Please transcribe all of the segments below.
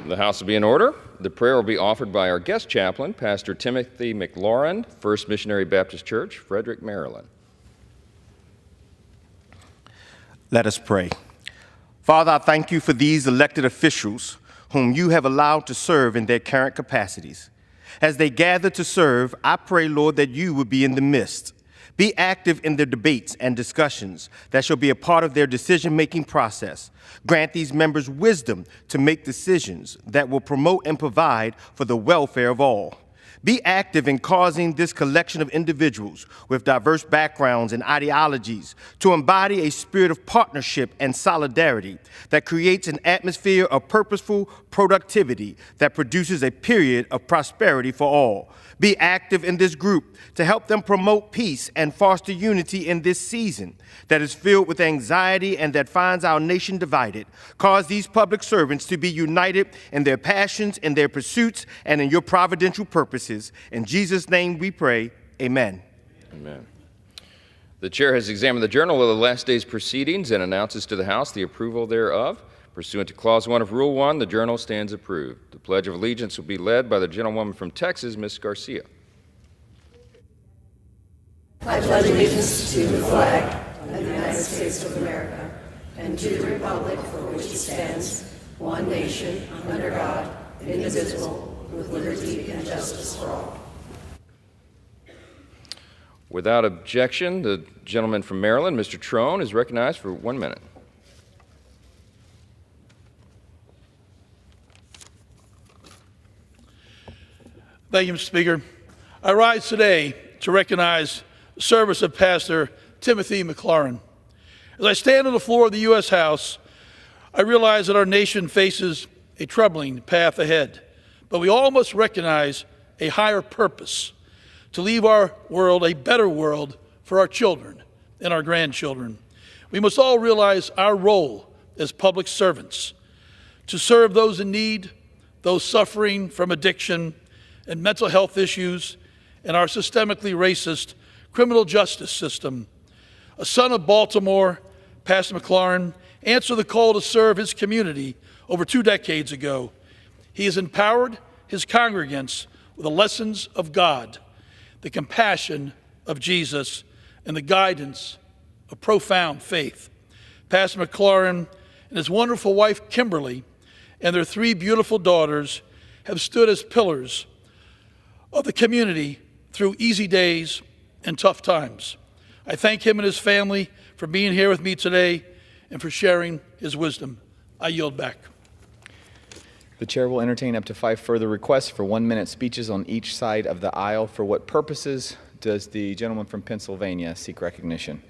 The House will be in order. The prayer will be offered by our guest chaplain, Pastor Timothy McLaren, First Missionary Baptist Church, Frederick, Maryland. Let us pray. Father, I thank you for these elected officials whom you have allowed to serve in their current capacities. As they gather to serve, I pray, Lord, that you would be in the midst. Be active in their debates and discussions that shall be a part of their decision-making process. Grant these members wisdom to make decisions that will promote and provide for the welfare of all. Be active in causing this collection of individuals with diverse backgrounds and ideologies to embody a spirit of partnership and solidarity that creates an atmosphere of purposeful productivity that produces a period of prosperity for all. Be active in this group to help them promote peace and foster unity in this season that is filled with anxiety and that finds our nation divided. Cause these public servants to be united in their passions, in their pursuits, and in your providential purposes. In Jesus' name we pray, amen. Amen. The chair has examined the journal of the last day's proceedings and announces to the House the approval thereof. Pursuant to Clause 1 of Rule 1, the journal stands approved. The Pledge of Allegiance will be led by the gentlewoman from Texas, Ms. Garcia. I pledge allegiance to the flag of the United States of America and to the republic for which it stands, one nation, under God, indivisible, with liberty and justice for all. Without objection, the gentleman from Maryland, Mr. Trone, is recognized for 1 minute. Thank you, Mr. Speaker. I rise today to recognize the service of Pastor Timothy McLaren. As I stand on the floor of the U.S. House, I realize that our nation faces a troubling path ahead, but we all must recognize a higher purpose to leave our world a better world for our children and our grandchildren. We must all realize our role as public servants to serve those in need, those suffering from addiction and mental health issues, and our systemically racist criminal justice system. A son of Baltimore, Pastor McLaren answered the call to serve his community over 2 decades ago. He has empowered his congregants with the lessons of God, the compassion of Jesus, and the guidance of profound faith. Pastor McLaren and his wonderful wife, Kimberly, and their 3 beautiful daughters have stood as pillars of the community through easy days and tough times. I thank him and his family for being here with me today and for sharing his wisdom. I yield back. The chair will entertain up to 5 further requests for 1-minute speeches on each side of the aisle. For what purposes does the gentleman from Pennsylvania seek recognition?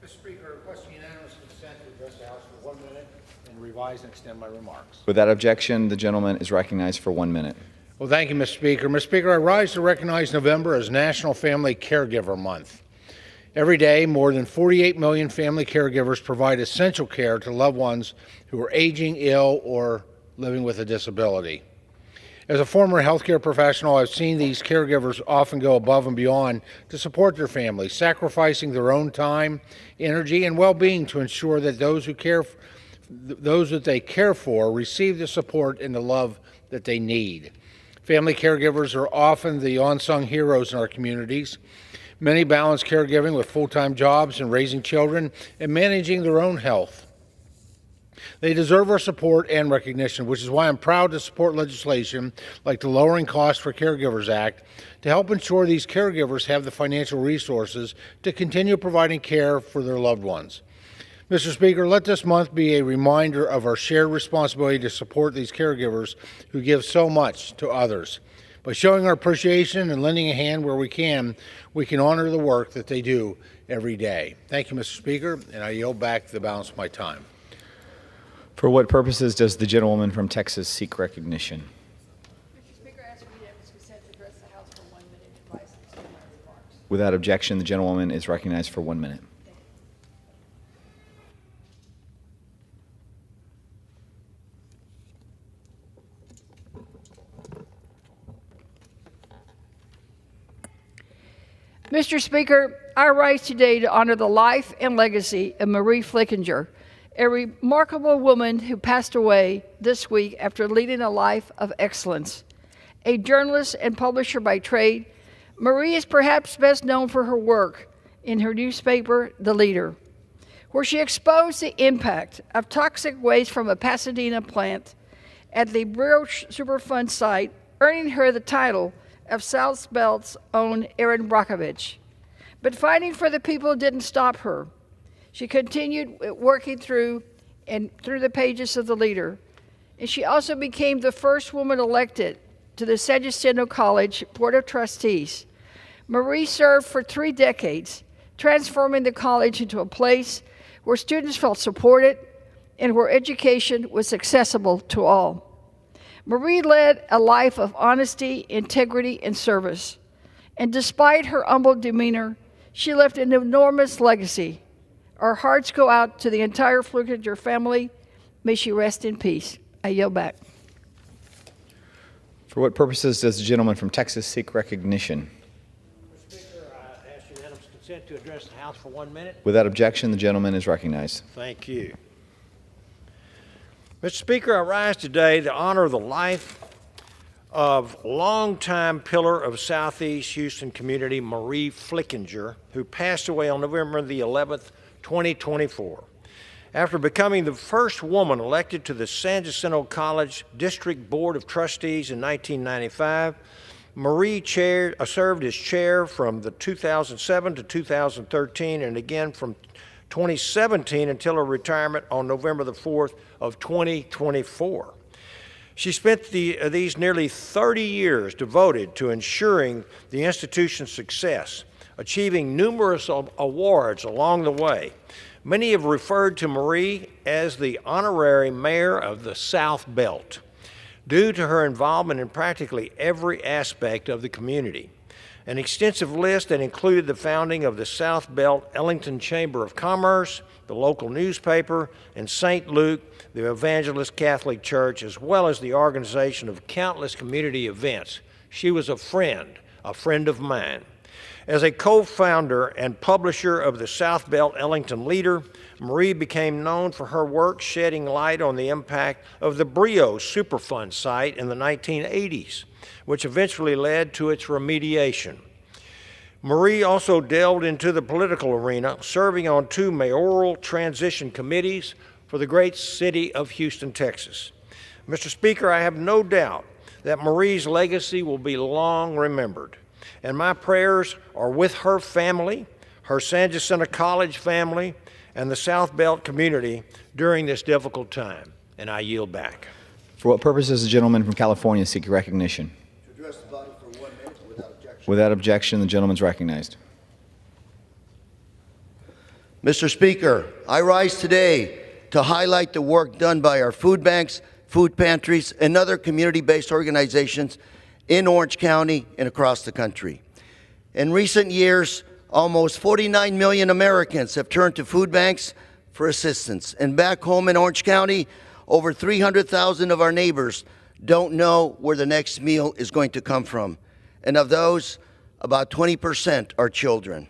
Mr. Speaker, requesting unanimous consent to address the House for 1 minute and revise and extend my remarks. Without objection, the gentleman is recognized for 1 minute. Well, thank you, Mr. Speaker. Mr. Speaker, I rise to recognize November as National Family Caregiver Month. Every day, more than 48 million family caregivers provide essential care to loved ones who are aging, ill, or living with a disability. As a former healthcare professional, I've seen these caregivers often go above and beyond to support their families, sacrificing their own time, energy, and well-being to ensure that those that they care for receive the support and the love that they need. Family caregivers are often the unsung heroes in our communities. Many balance caregiving with full-time jobs and raising children and managing their own health. They deserve our support and recognition, which is why I'm proud to support legislation like the Lowering Costs for Caregivers Act to help ensure these caregivers have the financial resources to continue providing care for their loved ones. Mr. Speaker, let this month be a reminder of our shared responsibility to support these caregivers who give so much to others. By showing our appreciation and lending a hand where we can honor the work that they do every day. Thank you, Mr. Speaker, and I yield back the balance of my time. For what purposes does the gentlewoman from Texas seek recognition? Mr. Speaker, I ask for unanimous consent to address the House for 1 minute and advise and extend my remarks. Without objection, the gentlewoman is recognized for 1 minute. Mr. Speaker, I rise today to honor the life and legacy of Marie Flickinger, a remarkable woman who passed away this week after leading a life of excellence. A journalist and publisher by trade, Marie is perhaps best known for her work in her newspaper, The Leader, where she exposed the impact of toxic waste from a Pasadena plant at the Brio Superfund site, earning her the title of South Belt's own Erin Brockovich. But fighting for the people didn't stop her. She continued working through the pages of The Leader, and she also became the first woman elected to the San Jacinto College Board of Trustees. Marie served for 3 decades, transforming the college into a place where students felt supported and where education was accessible to all. Marie led a life of honesty, integrity, and service. And despite her humble demeanor, she left an enormous legacy. Our hearts go out to the entire Flickinger family. May she rest in peace. I yield back. For what purposes does the gentleman from Texas seek recognition? Mr. Speaker, I ask unanimous consent to address the House for 1 minute. Without objection, the gentleman is recognized. Thank you. Mr. Speaker, I rise today to honor the life of longtime pillar of Southeast Houston community, Marie Flickinger, who passed away on November the 11th, 2024. After becoming the first woman elected to the San Jacinto College District Board of Trustees in 1995, Marie served as chair from the 2007 to 2013 and again from 2017 until her retirement on November the 4th of 2024. She spent these nearly 30 years devoted to ensuring the institution's success, achieving numerous awards along the way. Many have referred to Marie as the honorary mayor of the South Belt, due to her involvement in practically every aspect of the community. An extensive list that included the founding of the South Belt Ellington Chamber of Commerce, the local newspaper, and St. Luke, the Evangelist Catholic Church, as well as the organization of countless community events. She was a friend of mine. As a co-founder and publisher of the South Belt Ellington Leader, Marie became known for her work shedding light on the impact of the Brio Superfund site in the 1980s, which eventually led to its remediation. Marie also delved into the political arena, serving on 2 mayoral transition committees for the great city of Houston, Texas. Mr. Speaker, I have no doubt that Marie's legacy will be long remembered, and my prayers are with her family, her San Jacinto College family, and the South Belt community during this difficult time, and I yield back. For what purpose does the gentleman from California seek recognition? To address the body for 1 minute without objection. Without objection, the gentleman is recognized. Mr. Speaker, I rise today to highlight the work done by our food banks, food pantries, and other community-based organizations in Orange County and across the country. In recent years, almost 49 million Americans have turned to food banks for assistance. And back home in Orange County, over 300,000 of our neighbors don't know where the next meal is going to come from. And of those, about 20% are children.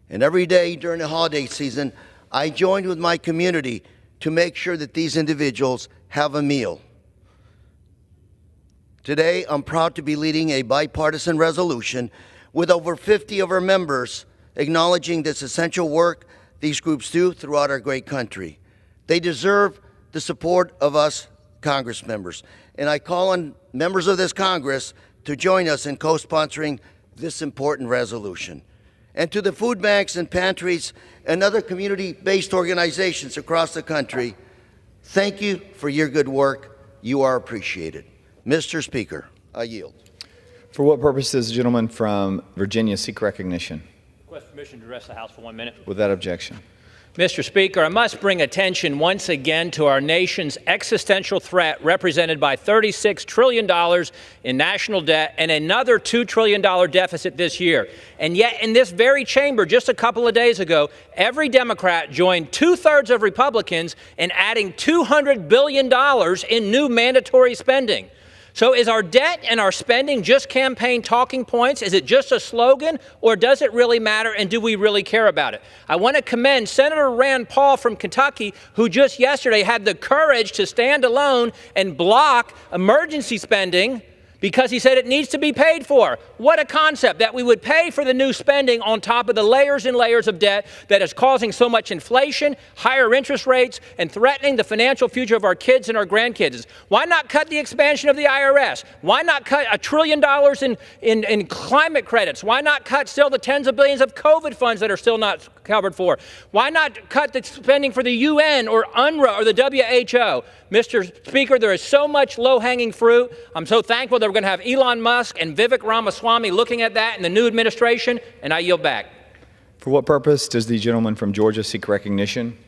And every day during the holiday season, I joined with my community to make sure that these individuals have a meal. Today, I'm proud to be leading a bipartisan resolution with over 50 of our members acknowledging this essential work these groups do throughout our great country. They deserve the support of us Congress members, and I call on members of this Congress to join us in co-sponsoring this important resolution. And to the food banks and pantries and other community-based organizations across the country, thank you for your good work. You are appreciated. Mr. Speaker, I yield. For what purpose does the gentleman from Virginia seek recognition? Request permission to address the House for 1 minute. Without objection. Mr. Speaker, I must bring attention once again to our nation's existential threat represented by $36 trillion in national debt and another $2 trillion deficit this year. And yet in this very chamber just a couple of days ago, every Democrat joined 2/3 of Republicans in adding $200 billion in new mandatory spending. So is our debt and our spending just campaign talking points? Is it just a slogan, or does it really matter, and do we really care about it? I want to commend Senator Rand Paul from Kentucky, who just yesterday had the courage to stand alone and block emergency spending because he said it needs to be paid for. What a concept, that we would pay for the new spending on top of the layers and layers of debt that is causing so much inflation, higher interest rates, and threatening the financial future of our kids and our grandkids. Why not cut the expansion of the IRS? Why not cut $1 trillion in climate credits? Why not cut still the tens of billions of COVID funds that are still not covered for? Why not cut the spending for the UN or UNRWA or the WHO? Mr. Speaker, there is so much low-hanging fruit. I'm so thankful that we're going to have Elon Musk and Vivek Ramaswamy looking at that in the new administration, and I yield back. For what purpose does the gentleman from Georgia seek recognition?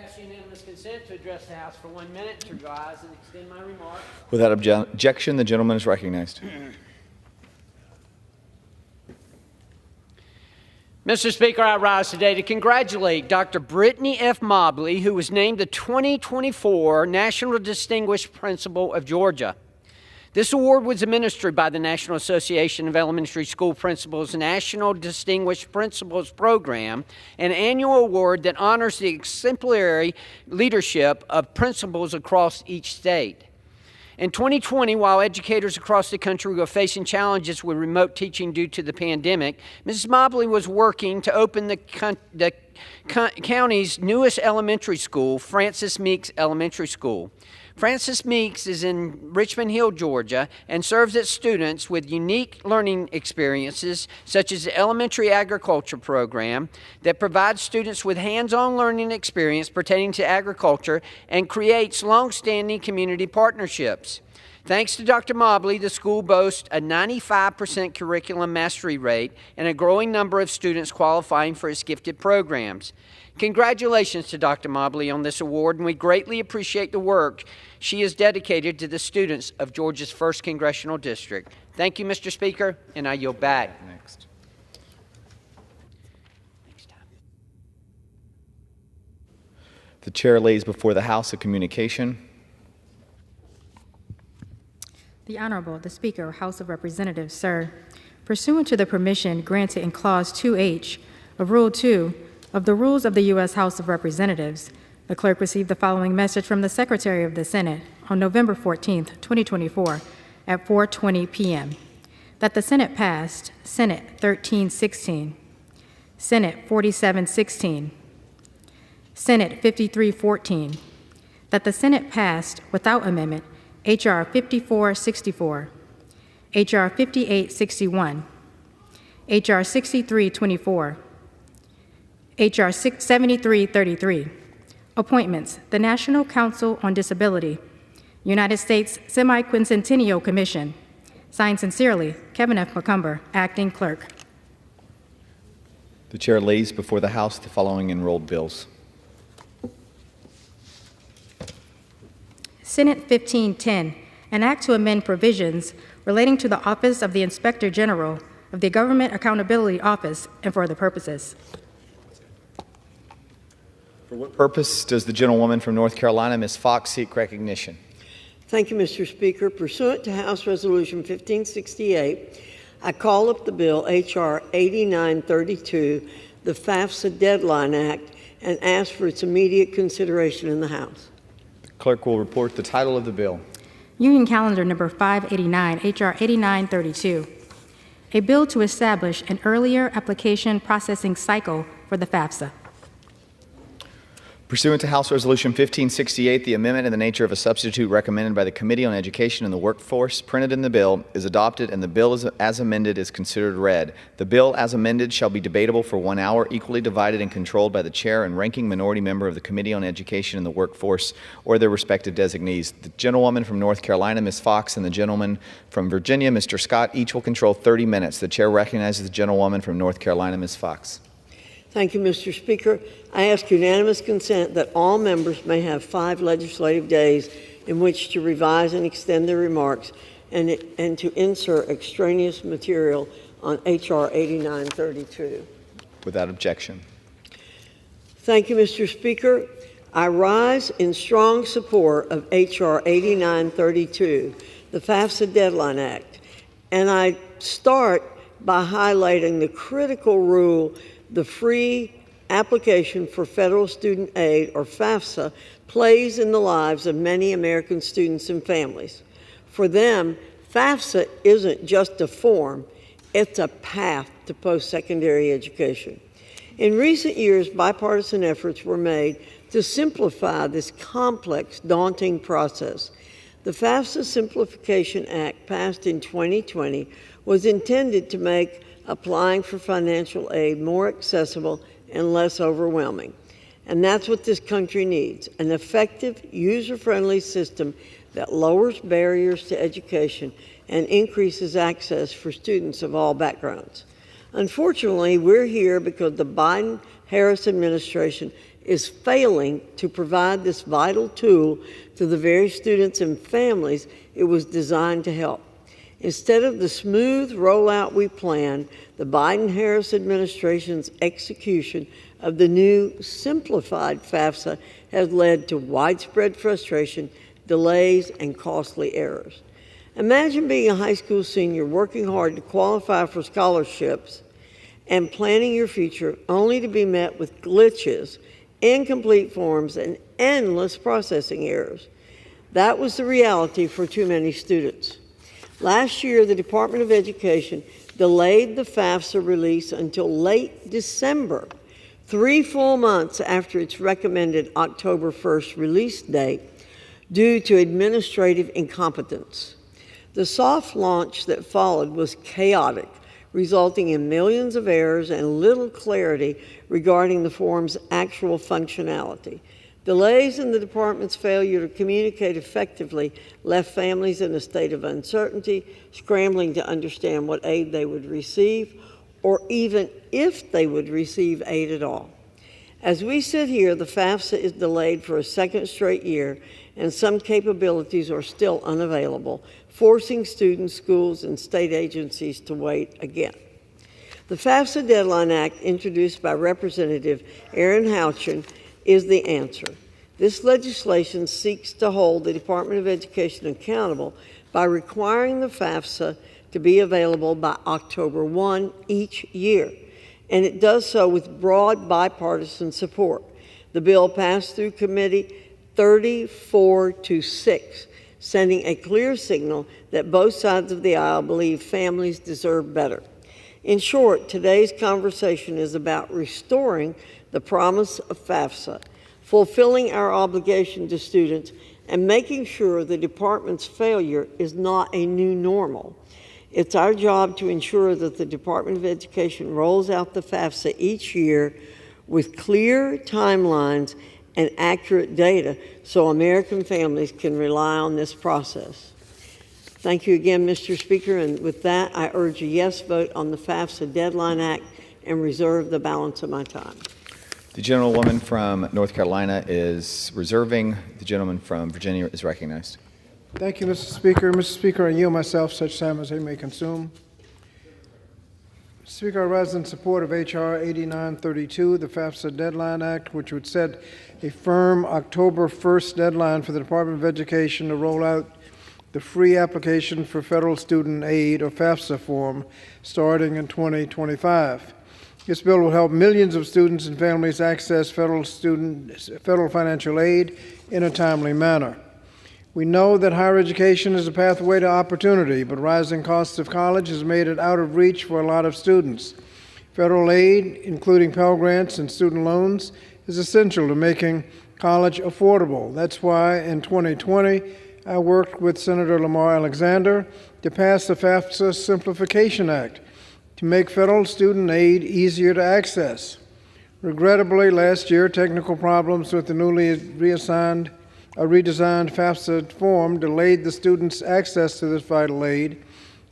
Ask unanimous consent to address the House for 1 minute, to rise and extend my remarks. Without objection, the gentleman is recognized. Mr. Speaker, I rise today to congratulate Dr. Brittany F. Mobley, who was named the 2024 National Distinguished Principal of Georgia. This award was administered by the National Association of Elementary School Principals National Distinguished Principals Program, an annual award that honors the exemplary leadership of principals across each state. In 2020, while educators across the country were facing challenges with remote teaching due to the pandemic, Mrs. Mobley was working to open the county's newest elementary school, Francis Meeks Elementary School. Francis Meeks is in Richmond Hill, Georgia, and serves its students with unique learning experiences, such as the Elementary Agriculture Program, that provides students with hands-on learning experience pertaining to agriculture and creates long-standing community partnerships. Thanks to Dr. Mobley, the school boasts a 95% curriculum mastery rate and a growing number of students qualifying for its gifted programs. Congratulations to Dr. Mobley on this award, and we greatly appreciate the work she has dedicated to the students of Georgia's 1st Congressional District. Thank you, Mr. Speaker, and I yield back. Next. The chair lays before the House a communication. The Honorable, the Speaker, House of Representatives, sir. Pursuant to the permission granted in Clause 2H of Rule 2 of the Rules of the U.S. House of Representatives, the clerk received the following message from the Secretary of the Senate on November 14, 2024, at 4:20 p.m. That the Senate passed Senate 1316, Senate 4716, Senate 5314, that the Senate passed without amendment H.R. 5464, H.R. 5861, H.R. 6324, H.R. 7333, appointments, the National Council on Disability, United States Semi-Quincentennial Commission. Signed sincerely, Kevin F. McCumber, Acting Clerk. The chair lays before the House the following enrolled bills. Senate 1510, an act to amend provisions relating to the Office of the Inspector General of the Government Accountability Office and for other purposes. For what purpose does the gentlewoman from North Carolina, Ms. Fox, seek recognition? Thank you, Mr. Speaker. Pursuant to House Resolution 1568, I call up the bill H.R. 8932, the FAFSA Deadline Act, and ask for its immediate consideration in the House. The clerk will report the title of the bill. Union Calendar Number 589, H.R. 8932, a bill to establish an earlier application processing cycle for the FAFSA. Pursuant to House Resolution 1568, the amendment in the nature of a substitute recommended by the Committee on Education and the Workforce printed in the bill is adopted, and the bill as amended is considered read. The bill as amended shall be debatable for 1 hour, equally divided and controlled by the chair and ranking minority member of the Committee on Education and the Workforce or their respective designees. The gentlewoman from North Carolina, Ms. Fox, and the gentleman from Virginia, Mr. Scott, each will control 30 minutes. The chair recognizes the gentlewoman from North Carolina, Ms. Fox. Thank you, Mr. Speaker. I ask unanimous consent that all members may have 5 legislative days in which to revise and extend their remarks and to insert extraneous material on H.R. 8932. Without objection. Thank you, Mr. Speaker. I rise in strong support of H.R. 8932, the FAFSA Deadline Act. And I start by highlighting the critical role the free application for federal student aid, or FAFSA, plays in the lives of many American students and families. For them, FAFSA isn't just a form, it's a path to post-secondary education. In recent years, bipartisan efforts were made to simplify this complex, daunting process. The FAFSA Simplification Act, passed in 2020, was intended to make applying for financial aid more accessible and less overwhelming. And that's what this country needs, an effective, user-friendly system that lowers barriers to education and increases access for students of all backgrounds. Unfortunately, we're here because the Biden-Harris administration is failing to provide this vital tool to the very students and families it was designed to help. Instead of the smooth rollout we planned, the Biden-Harris administration's execution of the new simplified FAFSA has led to widespread frustration, delays, and costly errors. Imagine being a high school senior working hard to qualify for scholarships and planning your future only to be met with glitches, incomplete forms, and endless processing errors. That was the reality for too many students. Last year, the Department of Education delayed the FAFSA release until late December, 3 full months after its recommended October 1st release date, due to administrative incompetence. The soft launch that followed was chaotic, resulting in millions of errors and little clarity regarding the form's actual functionality. Delays in the department's failure to communicate effectively left families in a state of uncertainty, scrambling to understand what aid they would receive, or even if they would receive aid at all. As we sit here, the FAFSA is delayed for a second straight year, and some capabilities are still unavailable, forcing students, schools, and state agencies to wait again. The FAFSA Deadline Act, introduced by Representative Aaron Houchin, is the answer. This legislation seeks to hold the Department of Education accountable by requiring the FAFSA to be available by October 1 each year, and it does so with broad bipartisan support. The bill passed through committee 34-6, sending a clear signal that both sides of the aisle believe families deserve better. In short, today's conversation is about restoring the promise of FAFSA, fulfilling our obligation to students, and making sure the department's failure is not a new normal. It's our job to ensure that the Department of Education rolls out the FAFSA each year with clear timelines and accurate data so American families can rely on this process. Thank you again, Mr. Speaker, and with that, I urge a yes vote on the FAFSA Deadline Act and reserve the balance of my time. The gentlewoman from North Carolina is reserving. The gentleman from Virginia is recognized. Thank you, Mr. Speaker. Mr. Speaker, I yield myself such time as I may consume. Speaker, I rise in support of H.R. 8932, the FAFSA Deadline Act, which would set a firm October 1st deadline for the Department of Education to roll out the free application for federal student aid, or FAFSA form, starting in 2025. This bill will help millions of students and families access federal financial aid in a timely manner. We know that higher education is a pathway to opportunity, but rising costs of college has made it out of reach for a lot of students. Federal aid, including Pell Grants and student loans, is essential to making college affordable. That's why in 2020, I worked with Senator Lamar Alexander to pass the FAFSA Simplification Act to make federal student aid easier to access. Regrettably, last year, technical problems with the newly redesigned FAFSA form delayed the students' access to this vital aid,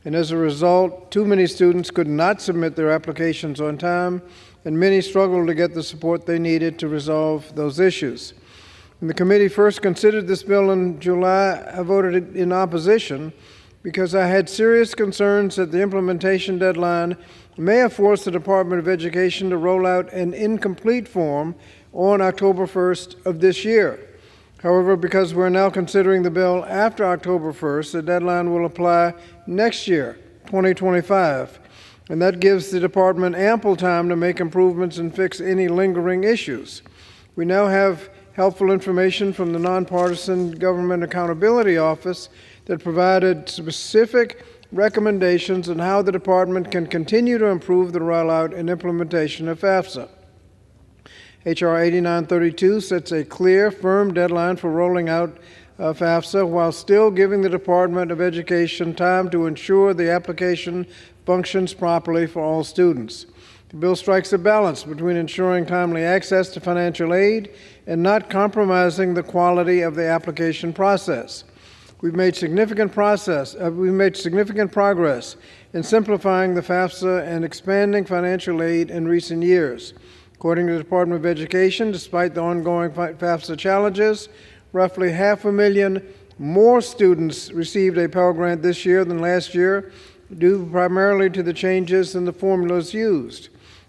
and as a result, too many students could not submit their applications on time, and many struggled to get the support they needed to resolve those issues. When the committee first considered this bill in July, I voted in opposition because I had serious concerns that the implementation deadline may have forced the Department of Education to roll out an incomplete form on October 1st of this year. However, because we're now considering the bill after October 1st, the deadline will apply next year, 2025, and that gives the department ample time to make improvements and fix any lingering issues. We now have helpful information from the Nonpartisan Government Accountability Office that provided specific recommendations on how the department can continue to improve the rollout and implementation of FAFSA. H.R. 8932 sets a clear, firm deadline for rolling out FAFSA while still giving the Department of Education time to ensure the application functions properly for all students. The bill strikes a balance between ensuring timely access to financial aid and not compromising the quality of the application process. We've made significant progress in simplifying the FAFSA and expanding financial aid in recent years. According to the Department of Education, despite the ongoing FAFSA challenges, roughly 500,000 more students received a Pell Grant this year than last year, due primarily to the changes in the formulas used.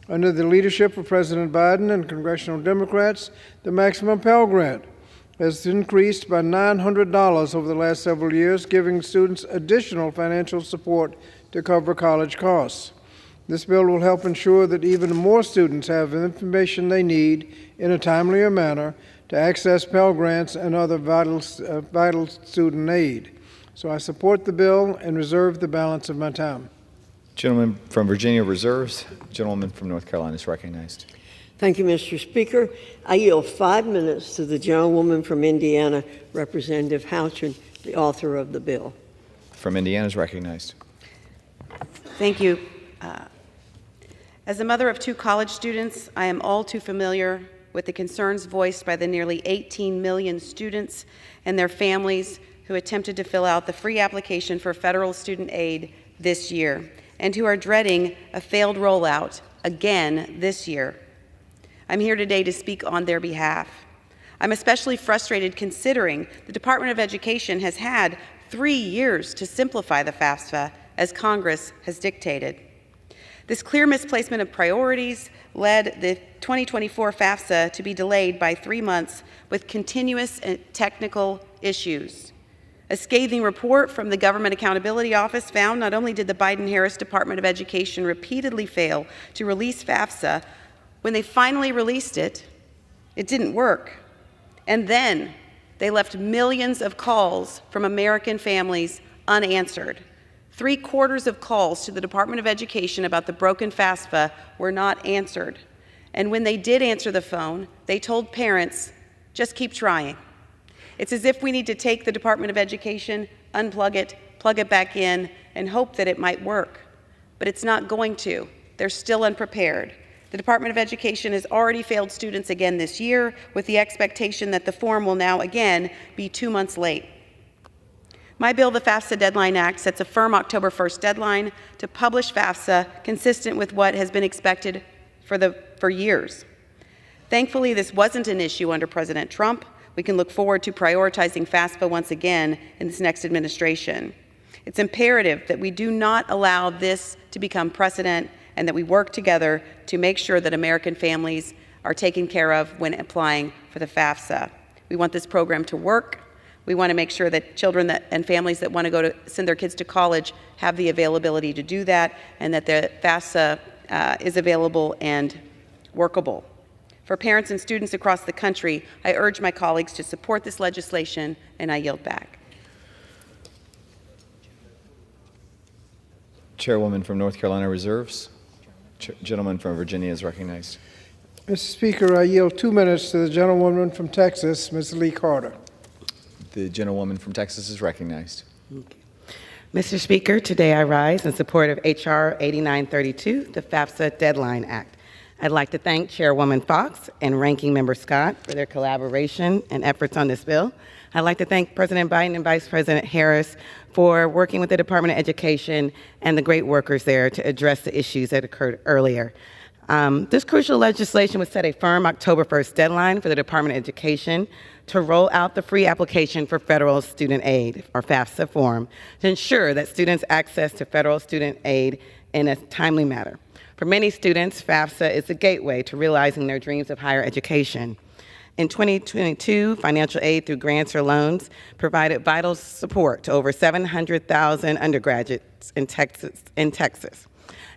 Under the leadership of President Biden and congressional Democrats, the maximum Pell Grant has increased by $900 over the last several years, giving students additional financial support to cover college costs. This bill will help ensure that even more students have the information they need in a timelier manner to access Pell Grants and other vital student aid. So I support the bill and reserve the balance of my time. Gentleman from Virginia reserves. Gentleman from North Carolina is recognized. Thank you, Mr. Speaker. I yield 5 minutes to the gentlewoman from Indiana, Representative Houchin, the author of the bill. From Indiana is recognized. Thank you. As a mother of 2 college students, I am all too familiar with the concerns voiced by the nearly 18 million students and their families who attempted to fill out the free application for federal student aid this year and who are dreading a failed rollout again this year. I'm here today to speak on their behalf. I'm especially frustrated considering the Department of Education has had 3 years to simplify the FAFSA as Congress has dictated. This clear misplacement of priorities led the 2024 FAFSA to be delayed by 3 months with continuous technical issues. A scathing report from the Government Accountability Office found not only did the Biden-Harris Department of Education repeatedly fail to release FAFSA, when they finally released it, it didn't work. And then they left millions of calls from American families unanswered. 3/4 of calls to the Department of Education about the broken FAFSA were not answered. And when they did answer the phone, they told parents, just keep trying. It's as if we need to take the Department of Education, unplug it, plug it back in, and hope that it might work. But it's not going to. They're still unprepared. The Department of Education has already failed students again this year with the expectation that the form will now again be 2 months late. My bill, the FAFSA Deadline Act, sets a firm October 1st deadline to publish FAFSA consistent with what has been expected for years. Thankfully, this wasn't an issue under President Trump. We can look forward to prioritizing FAFSA once again in this next administration. It's imperative that we do not allow this to become precedent and that we work together to make sure that American families are taken care of when applying for the FAFSA. We want this program to work. We want to make sure that children and families that want to send their kids to college have the availability to do that, and that the FAFSA is available and workable. For parents and students across the country, I urge my colleagues to support this legislation, and I yield back. Chairwoman from North Carolina reserves. Gentleman from Virginia is recognized. Mr. Speaker, I yield 2 minutes to the gentlewoman from Texas, Ms. Lee Carter. The gentlewoman from Texas is recognized. Mr. Speaker, today I rise in support of H.R. 8932, the FAFSA Deadline Act. I'd like to thank Chairwoman Fox and Ranking Member Scott for their collaboration and efforts on this bill. I'd like to thank President Biden and Vice President Harris for working with the Department of Education and the great workers there to address the issues that occurred earlier. This crucial legislation would set a firm October 1st deadline for the Department of Education to roll out the free application for federal student aid, or FAFSA form, to ensure that students access to federal student aid in a timely manner. For many students, FAFSA is the gateway to realizing their dreams of higher education. In 2022, financial aid through grants or loans provided vital support to over 700,000 undergraduates in Texas.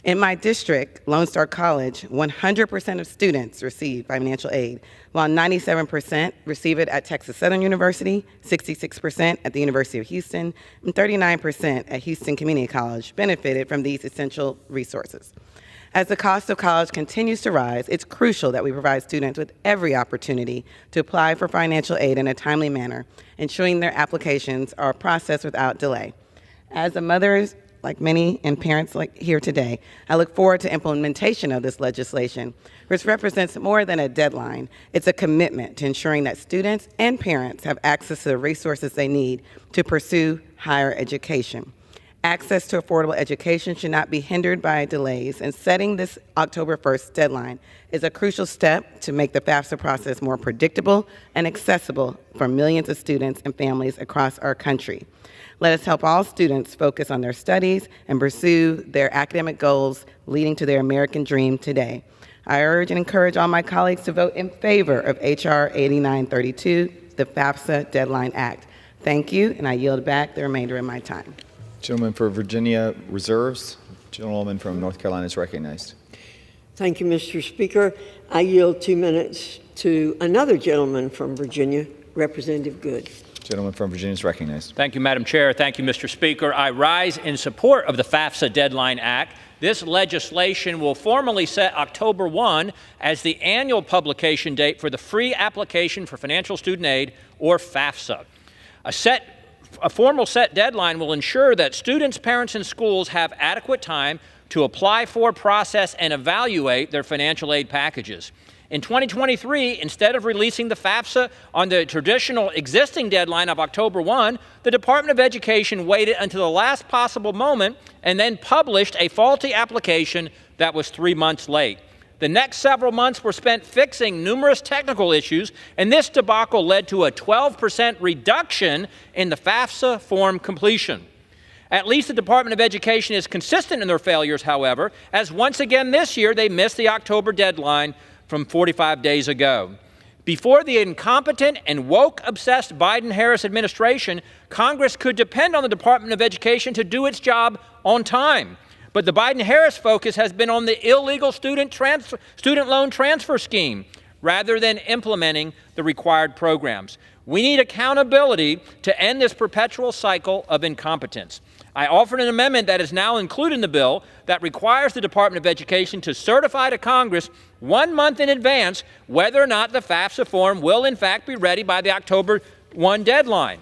In my district, Lone Star College, 100% of students receive financial aid, while 97% receive it at Texas Southern University, 66% at the University of Houston, and 39% at Houston Community College benefited from these essential resources. As the cost of college continues to rise, it's crucial that we provide students with every opportunity to apply for financial aid in a timely manner, ensuring their applications are processed without delay. As a mother, like many, and parents like here today, I look forward to implementation of this legislation, which represents more than a deadline. It's a commitment to ensuring that students and parents have access to the resources they need to pursue higher education. Access to affordable education should not be hindered by delays, and setting this October 1st deadline is a crucial step to make the FAFSA process more predictable and accessible for millions of students and families across our country. Let us help all students focus on their studies and pursue their academic goals leading to their American dream today. I urge and encourage all my colleagues to vote in favor of H.R. 8932, the FAFSA Deadline Act. Thank you, and I yield back the remainder of my time. Gentleman for Virginia reserves. Gentlewoman from North Carolina is recognized. Thank you, Mr. Speaker. I yield 2 minutes to another gentleman from Virginia, Representative Good. Gentleman from Virginia is recognized. Thank you, Madam Chair. Thank you, Mr. Speaker. I rise in support of the FAFSA Deadline Act. This legislation will formally set October 1 as the annual publication date for the free application for financial student aid, or FAFSA. A formal set deadline will ensure that students, parents, and schools have adequate time to apply for, process, and evaluate their financial aid packages. In 2023, instead of releasing the FAFSA on the traditional existing deadline of October 1, the Department of Education waited until the last possible moment and then published a faulty application that was 3 months late. The next several months were spent fixing numerous technical issues, and this debacle led to a 12% reduction in the FAFSA form completion. At least the Department of Education is consistent in their failures, however, as once again this year they missed the October deadline from 45 days ago. Before the incompetent and woke-obsessed Biden-Harris administration, Congress could depend on the Department of Education to do its job on time. But the Biden-Harris focus has been on the illegal student loan transfer scheme rather than implementing the required programs. We need accountability to end this perpetual cycle of incompetence. I offered an amendment that is now included in the bill that requires the Department of Education to certify to Congress 1 month in advance whether or not the FAFSA form will in fact be ready by the October 1 deadline.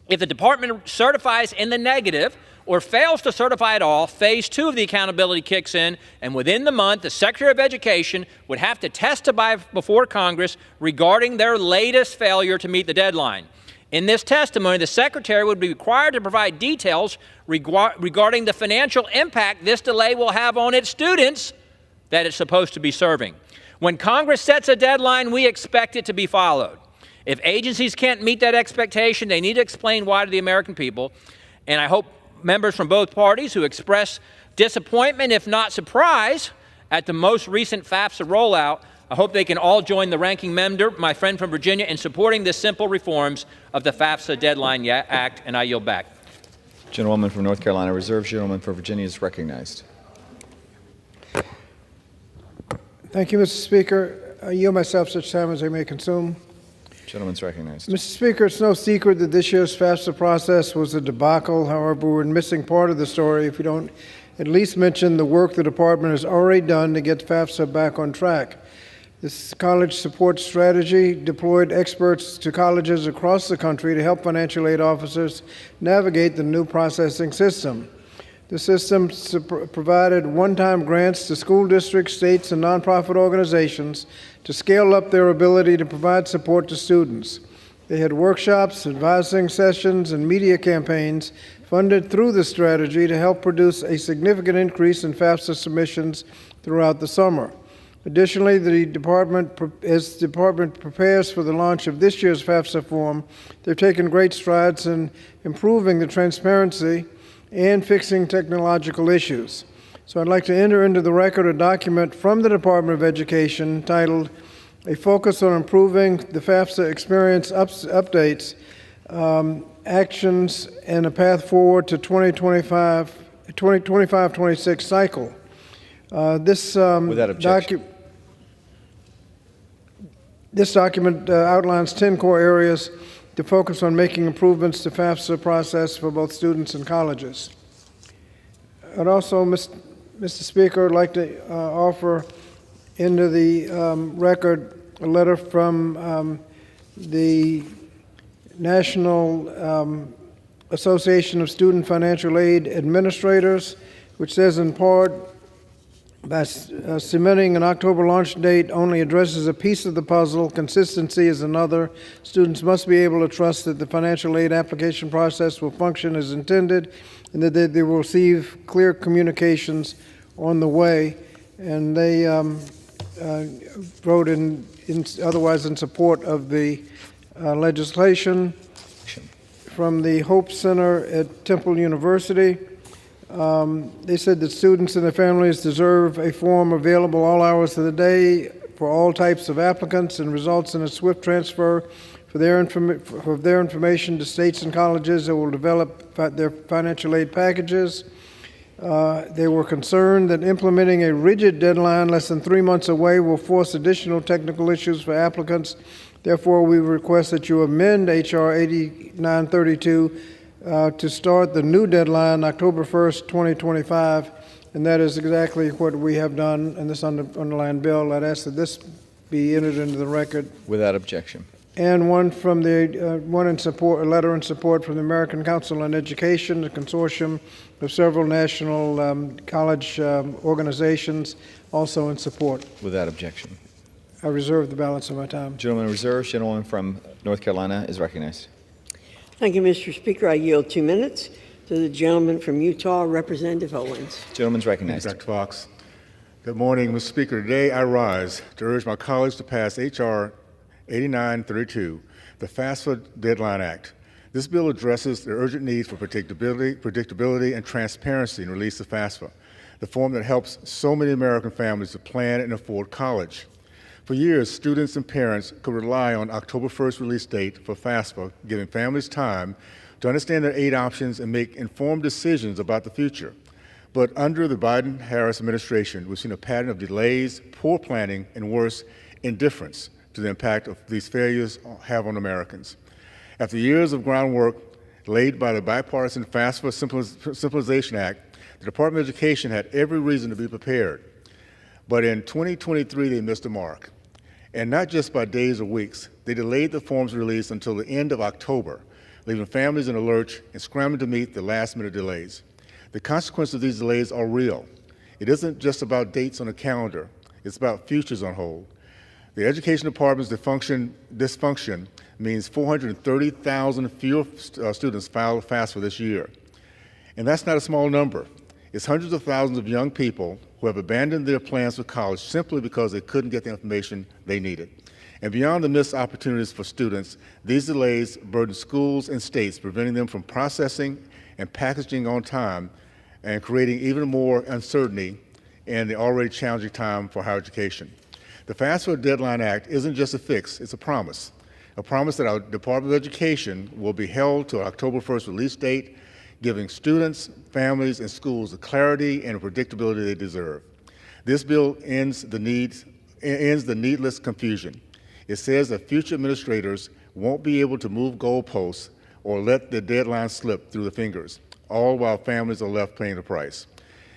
If the department certifies in the negative or fails to certify at all, phase 2 of the accountability kicks in, and within the month, the Secretary of Education would have to testify before Congress regarding their latest failure to meet the deadline. In this testimony, the Secretary would be required to provide details regarding the financial impact this delay will have on its students that it's supposed to be serving. When Congress sets a deadline, we expect it to be followed. If agencies can't meet that expectation, they need to explain why to the American people, and I hope members from both parties who express disappointment, if not surprise, at the most recent FAFSA rollout, I hope they can all join the ranking member, my friend from Virginia, in supporting the simple reforms of the FAFSA Deadline Act, and I yield back. Gentlewoman from North Carolina reserves. Gentleman from Virginia is recognized. Thank you, Mr. Speaker. I yield myself such time as I may consume. Gentleman's recognized. Mr. Speaker, it's no secret that this year's FAFSA process was a debacle. However, we're missing part of the story if we don't at least mention the work the department has already done to get FAFSA back on track. This college support strategy deployed experts to colleges across the country to help financial aid officers navigate the new processing system. The system provided one-time grants to school districts, states, and nonprofit organizations to scale up their ability to provide support to students. They had workshops, advising sessions, and media campaigns funded through the strategy to help produce a significant increase in FAFSA submissions throughout the summer. Additionally, as the department prepares for the launch of this year's FAFSA form, they've taken great strides in improving the transparency and fixing technological issues. So I'd like to enter into the record a document from the Department of Education titled a focus on improving the FAFSA experience updates, actions, and a path forward to 2025-26 cycle. This document outlines 10 core areas to focus on making improvements to FAFSA process for both students and colleges. I'd also, Mr. Speaker, would like to offer into the record a letter from the National Association of Student Financial Aid Administrators, which says in part, by submitting an October launch date only addresses a piece of the puzzle. Consistency is another. Students must be able to trust that the financial aid application process will function as intended and that they will receive clear communications on the way. And they wrote otherwise in support of the legislation. From the Hope Center at Temple University, they said that students and their families deserve a form available all hours of the day for all types of applicants and results in a swift transfer for their information to states and colleges that will develop their financial aid packages. They were concerned that implementing a rigid deadline less than 3 months away will force additional technical issues for applicants. Therefore, we request that you amend H.R. 8932 to start the new deadline October 1st, 2025, and that is exactly what we have done in this underlying bill. I'd ask that this be entered into the record. Without objection. And one from the a letter in support from the American Council on Education, a consortium of several national college organizations, also in support. Without objection. I reserve the balance of my time. Gentleman reserves. Gentleman from North Carolina is recognized. Thank you, Mr. Speaker. I yield 2 minutes to the gentleman from Utah, Representative Owens. Gentleman's recognized. Dr. Fox. Good morning, Mr. Speaker. Today I rise to urge my colleagues to pass H.R. 8932, the FAFSA Deadline Act. This bill addresses the urgent need for predictability, and transparency in release of FAFSA, the form that helps so many American families to plan and afford college. For years, students and parents could rely on October 1st release date for FAFSA, giving families time to understand their aid options and make informed decisions about the future. But under the Biden-Harris administration, we've seen a pattern of delays, poor planning, and worse, indifference to the impact of these failures have on Americans. After years of groundwork laid by the bipartisan FAFSA Simplification Act, the Department of Education had every reason to be prepared. But in 2023, they missed the mark. And not just by days or weeks, they delayed the form's release until the end of October, leaving families in a lurch and scrambling to meet the last-minute delays. The consequences of these delays are real. It isn't just about dates on a calendar. It's about futures on hold. The Education Department's dysfunction means 430,000 fewer students filed FAFSA this year. And that's not a small number. It's hundreds of thousands of young people who have abandoned their plans for college simply because they couldn't get the information they needed. And beyond the missed opportunities for students, these delays burden schools and states, preventing them from processing and packaging on time and creating even more uncertainty in the already challenging time for higher education. The FAFSA Deadline Act isn't just a fix, it's a promise that our Department of Education will be held to an October 1st release date, giving students, families, and schools the clarity and predictability they deserve. This bill ends the needless confusion. It says that future administrators won't be able to move goalposts or let the deadline slip through the fingers, all while families are left paying the price.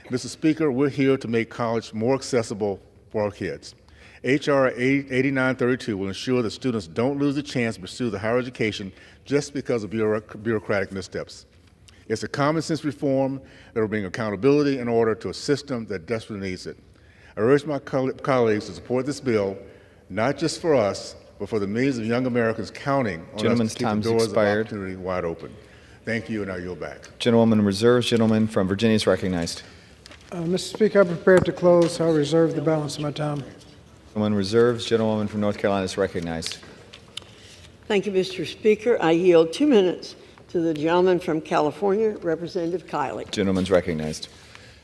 Mr. Speaker, we're here to make college more accessible for our kids. H.R. 8932 will ensure that students don't lose the chance to pursue the higher education just because of bureaucratic missteps. It's a common sense reform that will bring accountability and order to a system that desperately needs it. I urge my colleagues to support this bill, not just for us, but for the millions of young Americans counting on us to keep the doors of opportunity wide open. Thank you, and I yield back. Gentlewoman reserves. Gentleman from Virginia is recognized. Mr. Speaker, I'm prepared to close. I'll reserve the balance of my time. Gentleman reserves. Gentlewoman from North Carolina is recognized. Thank you, Mr. Speaker. I yield 2 minutes to the gentleman from California, Representative Kiley. Gentleman's recognized.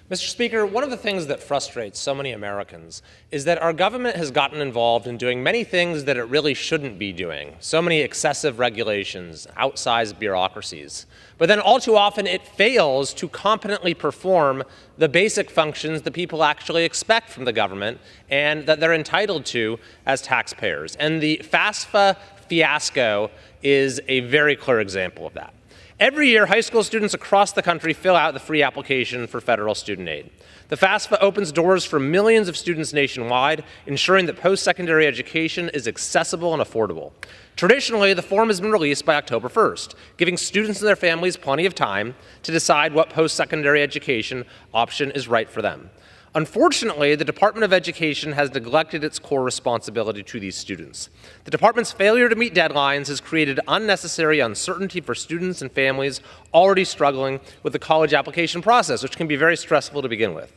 Mr. Speaker, one of the things that frustrates so many Americans is that our government has gotten involved in doing many things that it really shouldn't be doing. So many excessive regulations, outsized bureaucracies. But then all too often it fails to competently perform the basic functions that people actually expect from the government and that they're entitled to as taxpayers. And the FAFSA fiasco is a very clear example of that. Every year, high school students across the country fill out the free application for federal student aid. The FAFSA opens doors for millions of students nationwide, ensuring that post-secondary education is accessible and affordable. Traditionally, the form has been released by October 1st, giving students and their families plenty of time to decide what post-secondary education option is right for them. Unfortunately, the Department of Education has neglected its core responsibility to these students. The department's failure to meet deadlines has created unnecessary uncertainty for students and families already struggling with the college application process, which can be very stressful to begin with.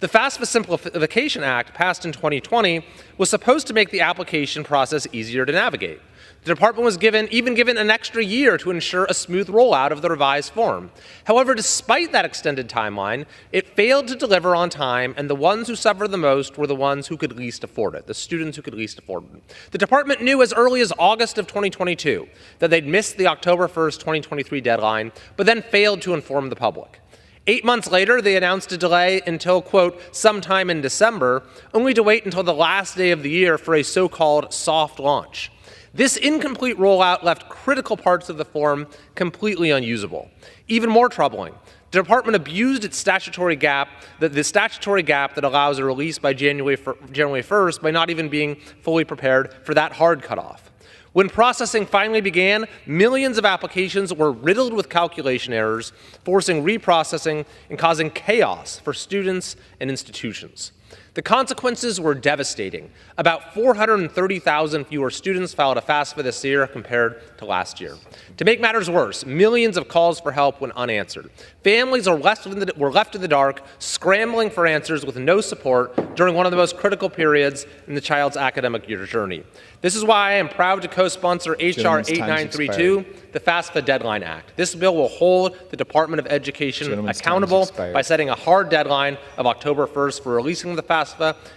The FAFSA Simplification Act, passed in 2020, was supposed to make the application process easier to navigate. The department was even given an extra year to ensure a smooth rollout of the revised form. However, despite that extended timeline, it failed to deliver on time, and the ones who suffered the most were the ones who could least afford it, the students who could least afford it. The department knew as early as August of 2022 that they'd missed the October 1st, 2023 deadline, but then failed to inform the public. 8 months later, they announced a delay until, quote, sometime in December, only to wait until the last day of the year for a so-called soft launch. This incomplete rollout left critical parts of the form completely unusable. Even more troubling, the department abused its statutory gap, the statutory gap that allows a release by January 1st by not even being fully prepared for that hard cutoff. When processing finally began, millions of applications were riddled with calculation errors, forcing reprocessing and causing chaos for students and institutions. The consequences were devastating. About 430,000 fewer students filed a FAFSA this year compared to last year. To make matters worse, millions of calls for help went unanswered. Families were left in the dark, scrambling for answers with no support during one of the most critical periods in the child's academic journey. This is why I am proud to co-sponsor H.R. 8932, the FAFSA Deadline Act. This bill will hold the Department of Education accountable by setting a hard deadline of October 1st for releasing the FAFSA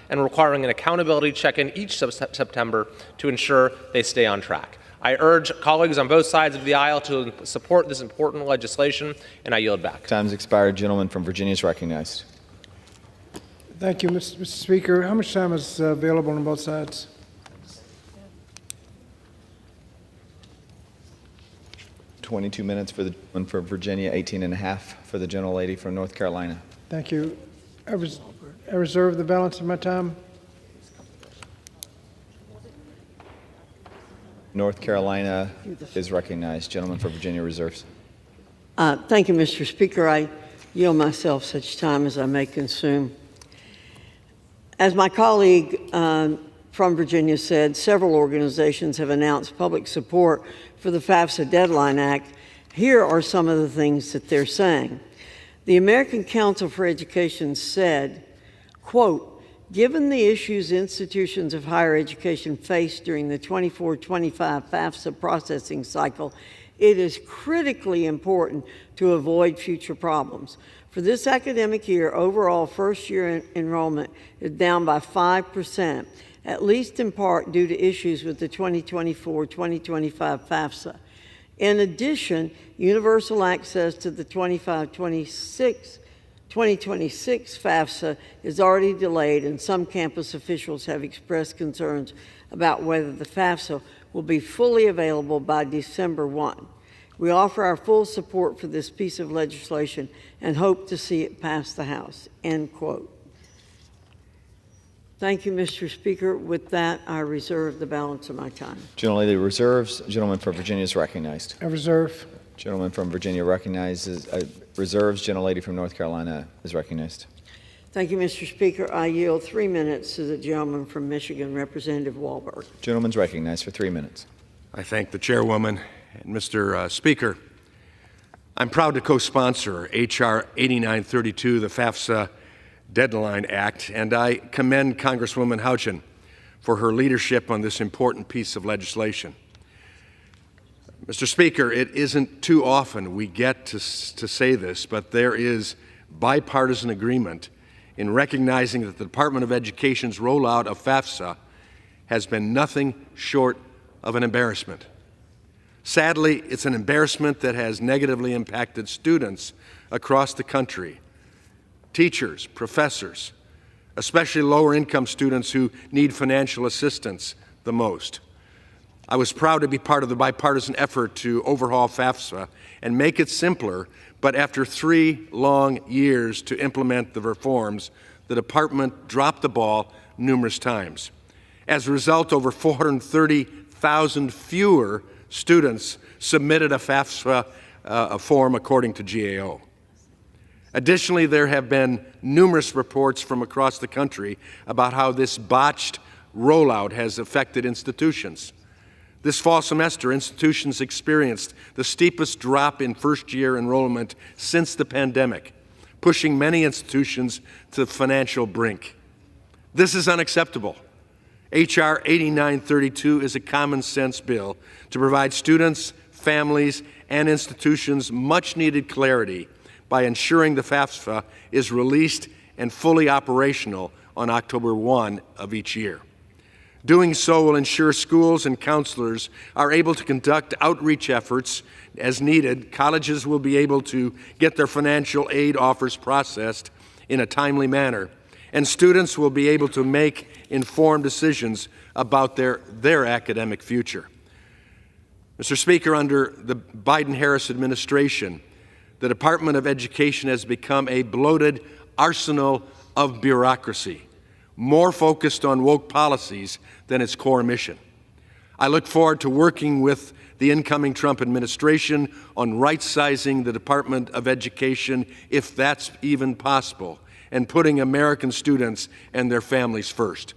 and requiring an accountability check-in each September to ensure they stay on track. I urge colleagues on both sides of the aisle to support this important legislation, and I yield back. Time's expired. Gentleman from Virginia is recognized. Thank you, Mr. Speaker. How much time is available on both sides? $22 minutes for the one from Virginia, 18 and a half for the gentlelady from North Carolina. Thank you. I reserve the balance of my time. North Carolina is recognized. Gentleman from Virginia reserves. Thank you, Mr. Speaker. I yield myself such time as I may consume. As my colleague from Virginia said, several organizations have announced public support for the FAFSA Deadline Act. Here are some of the things that they're saying. The American Council for Education said, quote, given the issues institutions of higher education face during the 24-25 FAFSA processing cycle, it is critically important to avoid future problems. For this academic year, overall first-year enrollment is down by 5%, at least in part due to issues with the 2024-2025 FAFSA. In addition, universal access to the 2026 FAFSA is already delayed, and some campus officials have expressed concerns about whether the FAFSA will be fully available by December 1. We offer our full support for this piece of legislation and hope to see it pass the House, end quote. Thank you, Mr. Speaker. With that, I reserve the balance of my time. Gentlelady reserves. Gentleman from Virginia is recognized. I reserve. Gentleman from Virginia recognizes, reserves. Gentlelady from North Carolina is recognized. Thank you, Mr. Speaker. I yield 3 minutes to the gentleman from Michigan, Representative Walberg. Gentleman's recognized for 3 minutes. I thank the chairwoman and Mr. Speaker. I'm proud to co-sponsor H.R. 8932, the FAFSA Deadline Act, and I commend Congresswoman Houchin for her leadership on this important piece of legislation. Mr. Speaker, it isn't too often we get to say this, but there is bipartisan agreement in recognizing that the Department of Education's rollout of FAFSA has been nothing short of an embarrassment. Sadly, it's an embarrassment that has negatively impacted students across the country, teachers, professors, especially lower-income students who need financial assistance the most. I was proud to be part of the bipartisan effort to overhaul FAFSA and make it simpler, but after 3 long years to implement the reforms, the department dropped the ball numerous times. As a result, over 430,000 fewer students submitted a FAFSA form according to GAO. Additionally, there have been numerous reports from across the country about how this botched rollout has affected institutions. This fall semester, institutions experienced the steepest drop in first-year enrollment since the pandemic, pushing many institutions to the financial brink. This is unacceptable. H.R. 8932 is a common-sense bill to provide students, families, and institutions much-needed clarity by ensuring the FAFSA is released and fully operational on October 1 of each year. Doing so will ensure schools and counselors are able to conduct outreach efforts as needed. Colleges will be able to get their financial aid offers processed in a timely manner, and students will be able to make informed decisions about their academic future. Mr. Speaker, under the Biden-Harris administration, the Department of Education has become a bloated arsenal of bureaucracy, more focused on woke policies than its core mission. I look forward to working with the incoming Trump administration on right-sizing the Department of Education, if that's even possible, and putting American students and their families first.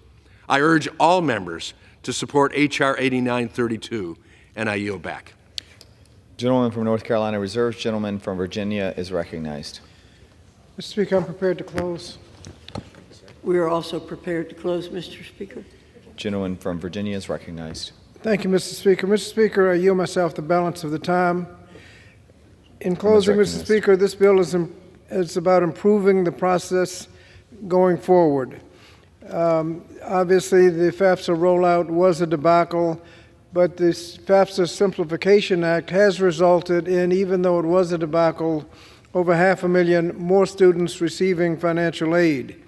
I urge all members to support H.R. 8932, and I yield back. Gentleman from North Carolina reserves. Gentleman from Virginia is recognized. Mr. Speaker, I'm prepared to close. We are also prepared to close, Mr. Speaker. Gentleman from Virginia is recognized. Thank you, Mr. Speaker. Mr. Speaker, I yield myself the balance of the time. In closing, Mr. Speaker, this bill is about improving the process going forward. Obviously, the FAFSA rollout was a debacle, but this FAFSA Simplification Act has resulted in, even though it was a debacle, over 500,000 more students receiving financial aid.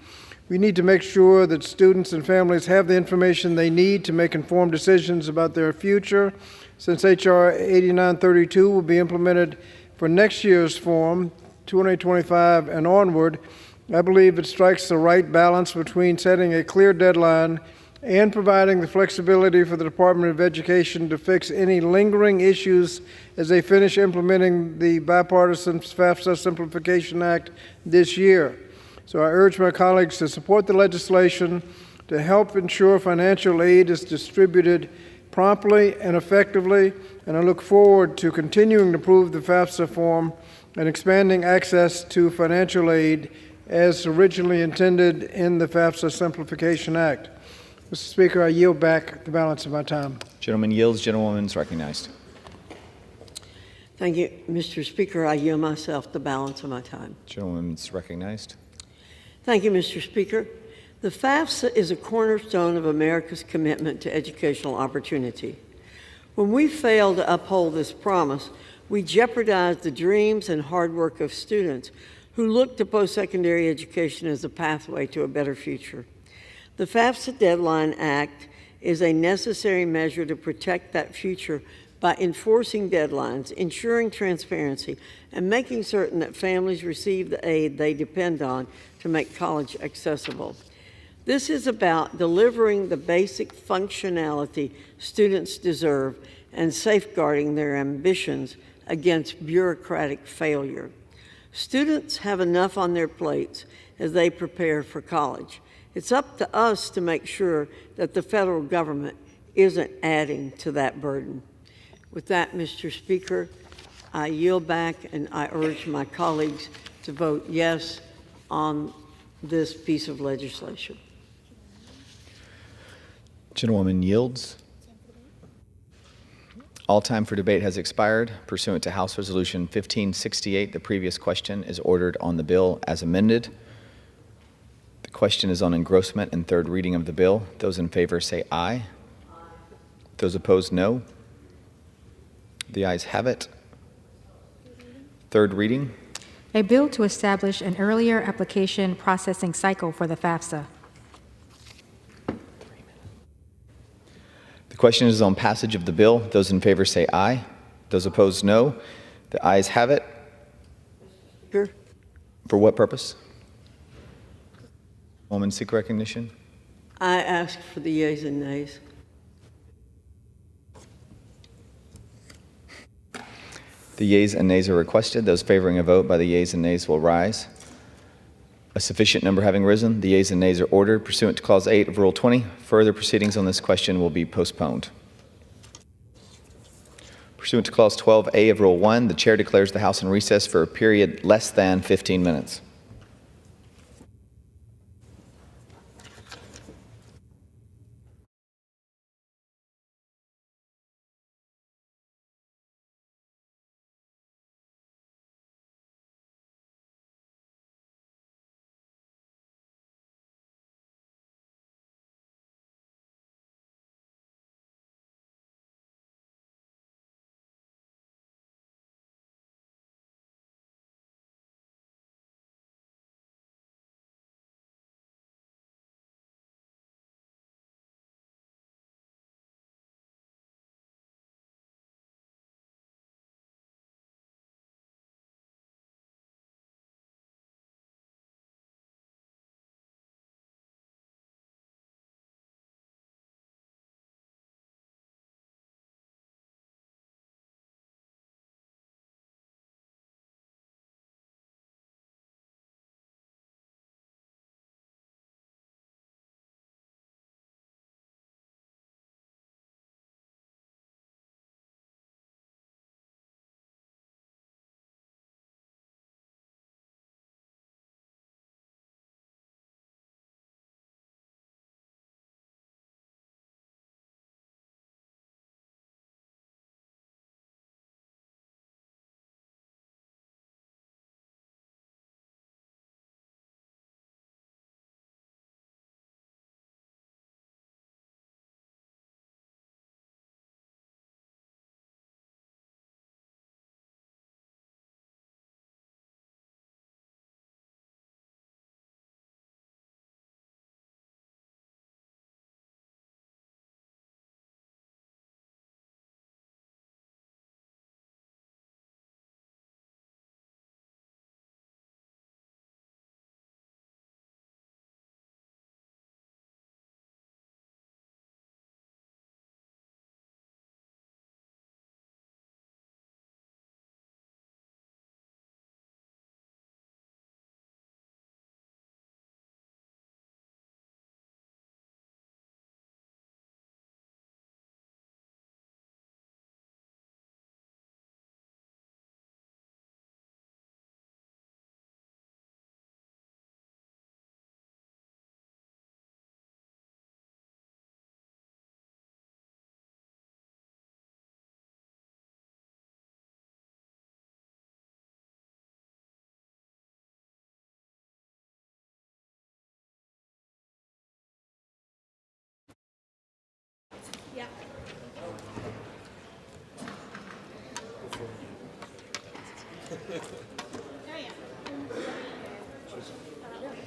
We need to make sure that students and families have the information they need to make informed decisions about their future. Since H.R. 8932 will be implemented for next year's form, 2025 and onward, I believe it strikes the right balance between setting a clear deadline and providing the flexibility for the Department of Education to fix any lingering issues as they finish implementing the bipartisan FAFSA Simplification Act this year. So I urge my colleagues to support the legislation to help ensure financial aid is distributed promptly and effectively, and I look forward to continuing to improve the FAFSA form and expanding access to financial aid as originally intended in the FAFSA Simplification Act. Mr. Speaker, I yield back the balance of my time. Gentleman yields. Gentlewoman is recognized. Thank you, Mr. Speaker. I yield myself the balance of my time. Gentlewoman is recognized. Thank you, Mr. Speaker. The FAFSA is a cornerstone of America's commitment to educational opportunity. When we fail to uphold this promise, we jeopardize the dreams and hard work of students who look to post-secondary education as a pathway to a better future. The FAFSA Deadline Act is a necessary measure to protect that future by enforcing deadlines, ensuring transparency, and making certain that families receive the aid they depend on to make college accessible. This is about delivering the basic functionality students deserve and safeguarding their ambitions against bureaucratic failure. Students have enough on their plates as they prepare for college. It's up to us to make sure that the federal government isn't adding to that burden. With that, Mr. Speaker, I yield back and I urge my colleagues to vote yes on this piece of legislation. Gentlewoman yields. All time for debate has expired. Pursuant to House Resolution 1568, the previous question is ordered on the bill as amended. The question is on engrossment and third reading of the bill. Those in favor say aye. Those opposed, no. The ayes have it. Third reading. A bill to establish an earlier application processing cycle for the FAFSA. The question is on passage of the bill. Those in favor say aye. Those opposed, no. The ayes have it. Speaker, For what purpose? Woman seek recognition. I ask for the yeas and nays. The yeas and nays are requested. Those favoring a vote by the yeas and nays will rise. A sufficient number having risen, the yeas and nays are ordered. Pursuant to Clause 8 of Rule 20, further proceedings on this question will be postponed. Pursuant to Clause 12A of Rule 1, the Chair declares the House in recess for a period less than 15 minutes.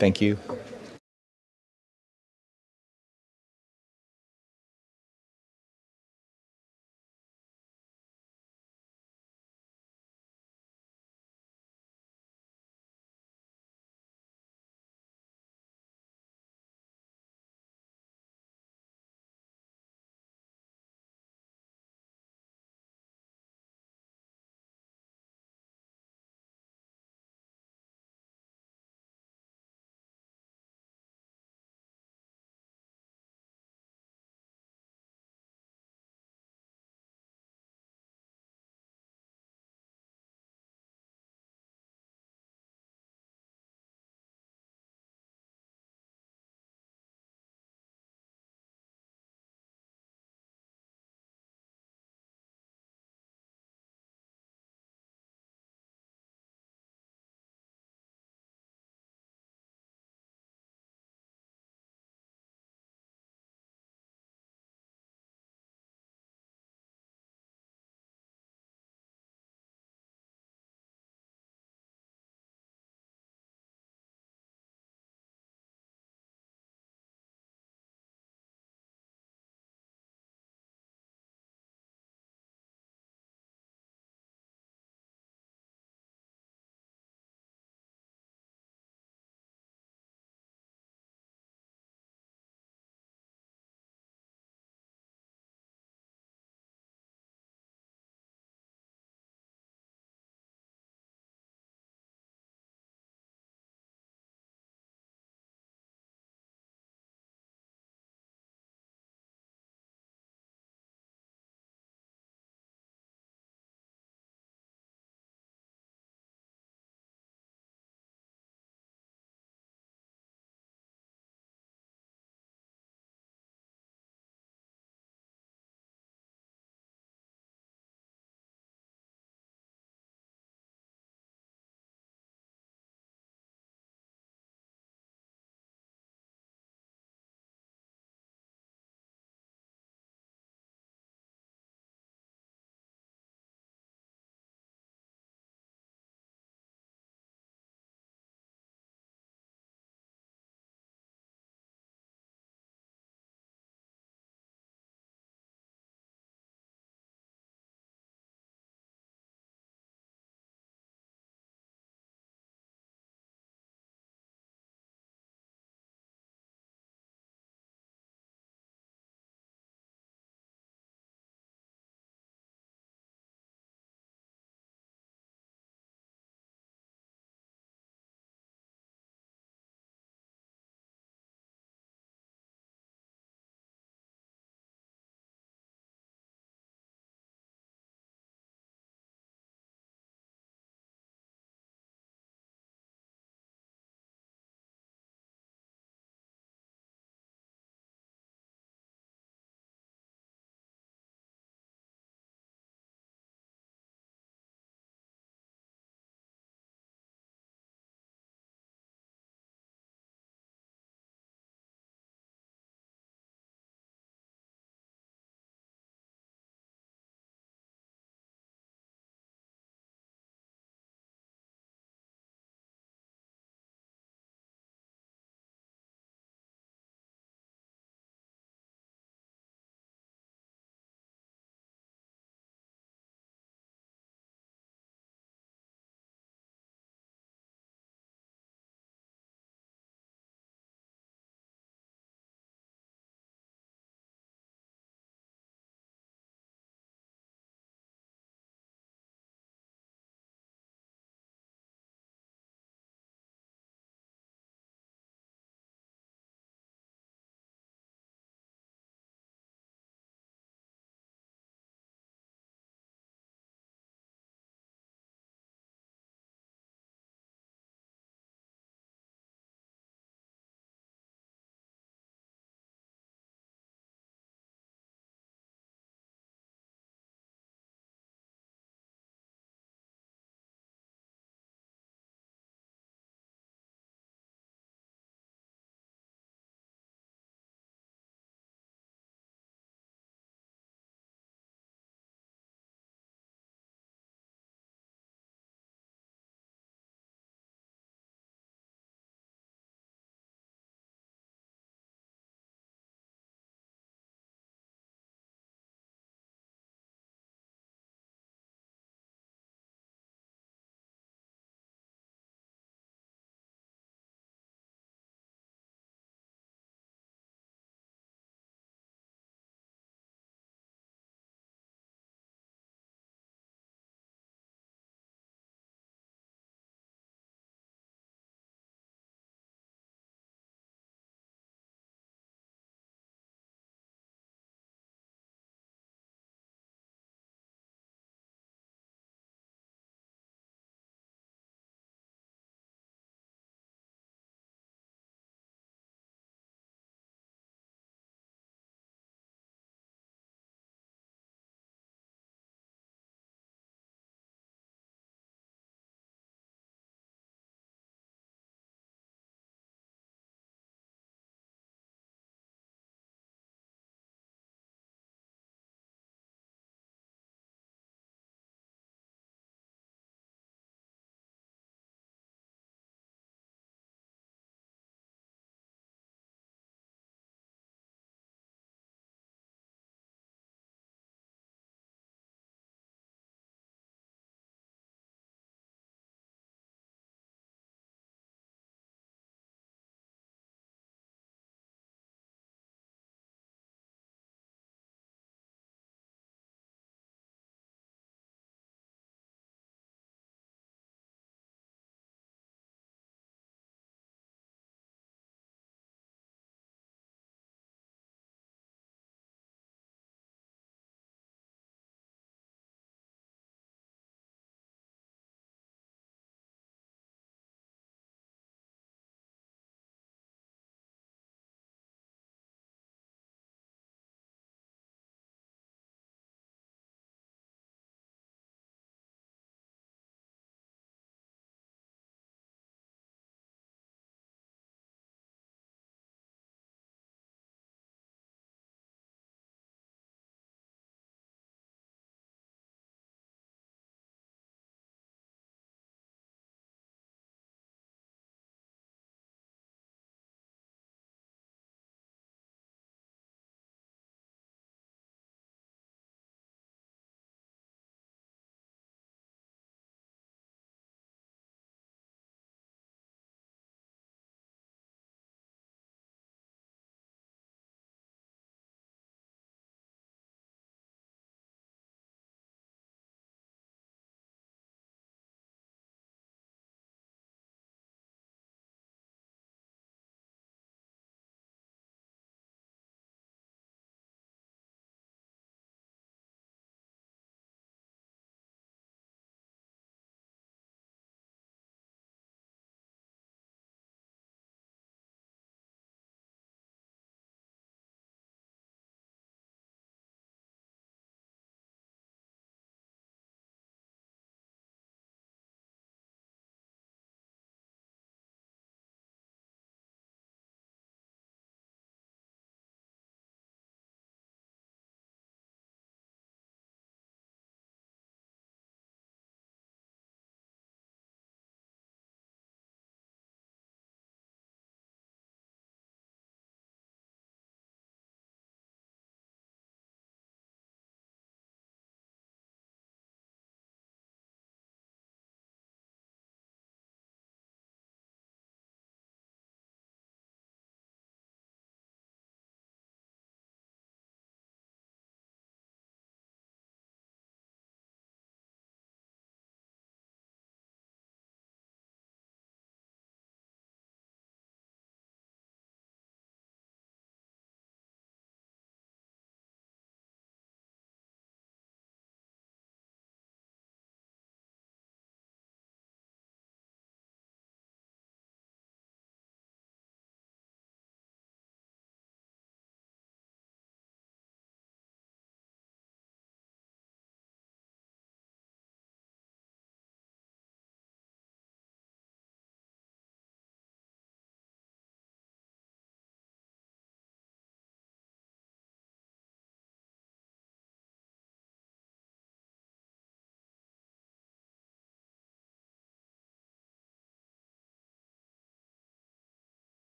Thank you.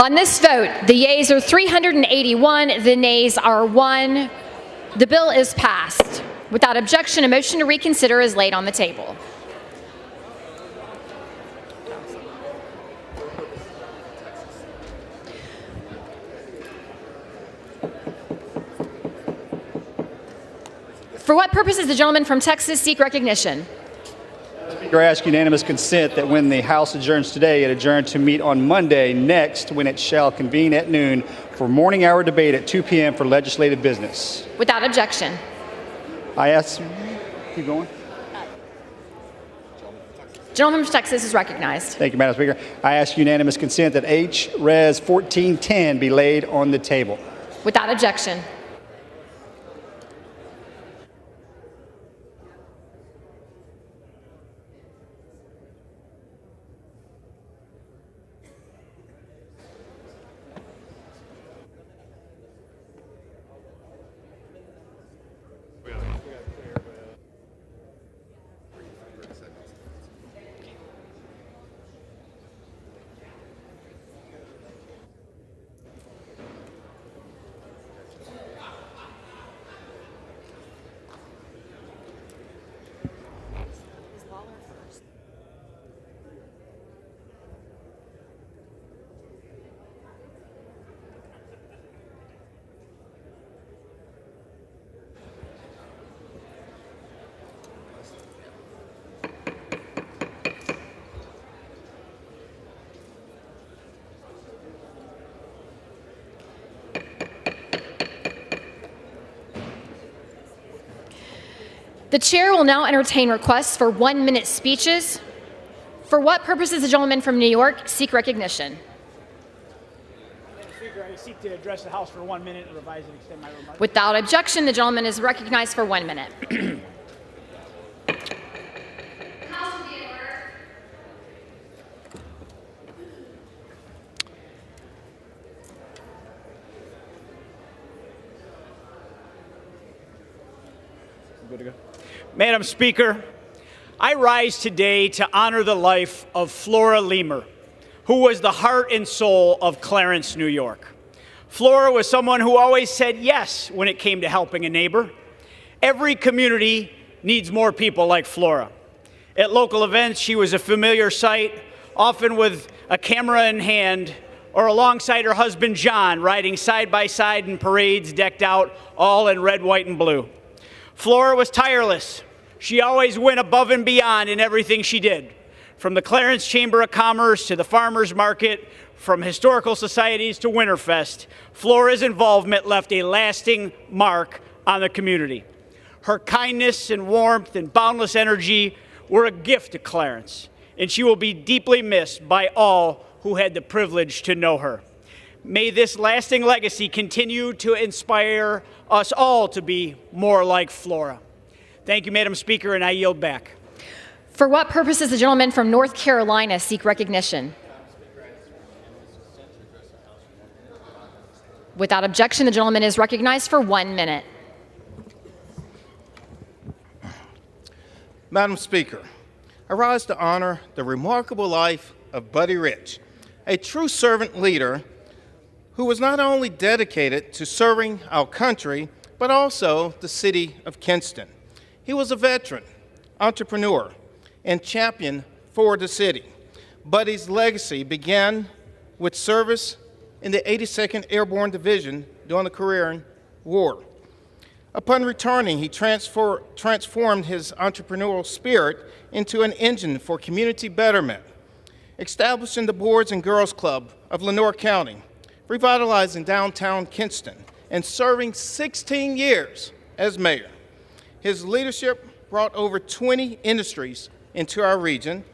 On this vote, the yeas are 381, the nays are 1. The bill is passed. Without objection, a motion to reconsider is laid on the table. For what purpose does the gentleman from Texas seek recognition? Speaker, I ask unanimous consent that when the House adjourns today, it adjourn to meet on Monday next, when it shall convene at noon for morning hour debate at 2 p.m. for legislative business. Without objection. I ask, keep going. Gentleman from Texas is recognized. Thank you, Madam Speaker. I ask unanimous consent that H.Res. 1410 be laid on the table. Without objection. The chair will now entertain requests for 1-minute speeches. For what purpose does the gentleman from New York seek recognition? Madam Speaker, I seek to address the House for 1 minute and revise and extend my remarks. Without objection, the gentleman is recognized for 1 minute. Good to go. Madam Speaker, I rise today to honor the life of Flora Leamer, who was the heart and soul of Clarence, New York. Flora was someone who always said yes when it came to helping a neighbor. Every community needs more people like Flora. At local events, she was a familiar sight, often with a camera in hand or alongside her husband, John, riding side by side in parades decked out all in red, white, and blue. Flora was tireless. She always went above and beyond in everything she did, from the Clarence Chamber of Commerce to the Farmers Market, from historical societies to Winterfest. Flora's involvement left a lasting mark on the community. Her kindness and warmth and boundless energy were a gift to Clarence, and she will be deeply missed by all who had the privilege to know her. May this lasting legacy continue to inspire us all to be more like Flora. Thank you, Madam Speaker, and I yield back. For what purpose does the gentleman from North Carolina seek recognition? Without objection, the gentleman is recognized for 1 minute. Madam Speaker, I rise to honor the remarkable life of Buddy Rich, a true servant leader who was not only dedicated to serving our country, but also the city of Kinston. He was a veteran, entrepreneur, and champion for the city. Buddy's legacy began with service in the 82nd Airborne Division during the Korean War. Upon returning, he transformed his entrepreneurial spirit into an engine for community betterment, establishing the Boys and Girls Club of Lenoir County, revitalizing downtown Kinston, and serving 16 years as mayor. His leadership brought over 20 industries into our region,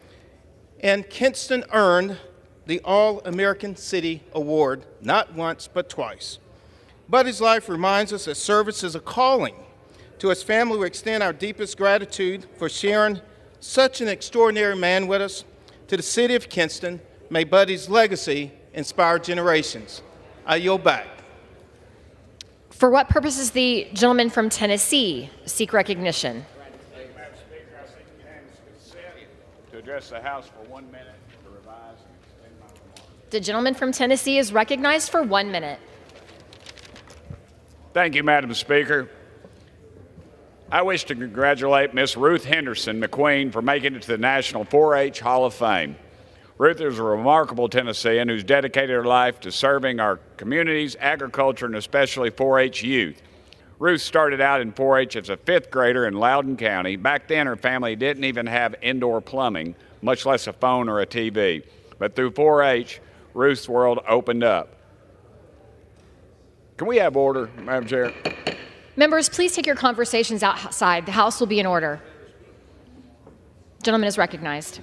and Kinston earned the All-American City Award not once but twice. Buddy's life reminds us that service is a calling. To his family, we extend our deepest gratitude for sharing such an extraordinary man with us. To the city of Kinston, may Buddy's legacy inspire generations. I yield back. For what purpose does the gentleman from Tennessee seek recognition? Madam Speaker, I seek unanimous consent to address the House for 1 minute to revise and extend my remarks. The gentleman from Tennessee is recognized for 1 minute. Thank you, Madam Speaker. I wish to congratulate Miss Ruth Henderson McQueen for making it to the National 4-H Hall of Fame. Ruth is a remarkable Tennessean who's dedicated her life to serving our communities, agriculture, and especially 4-H youth. Ruth started out in 4-H as a 5th grader in Loudoun County. Back then, her family didn't even have indoor plumbing, much less a phone or a TV. But through 4-H, Ruth's world opened up. Can we have order, Madam Chair? Members, please take your conversations outside. The House will be in order. Gentleman is recognized.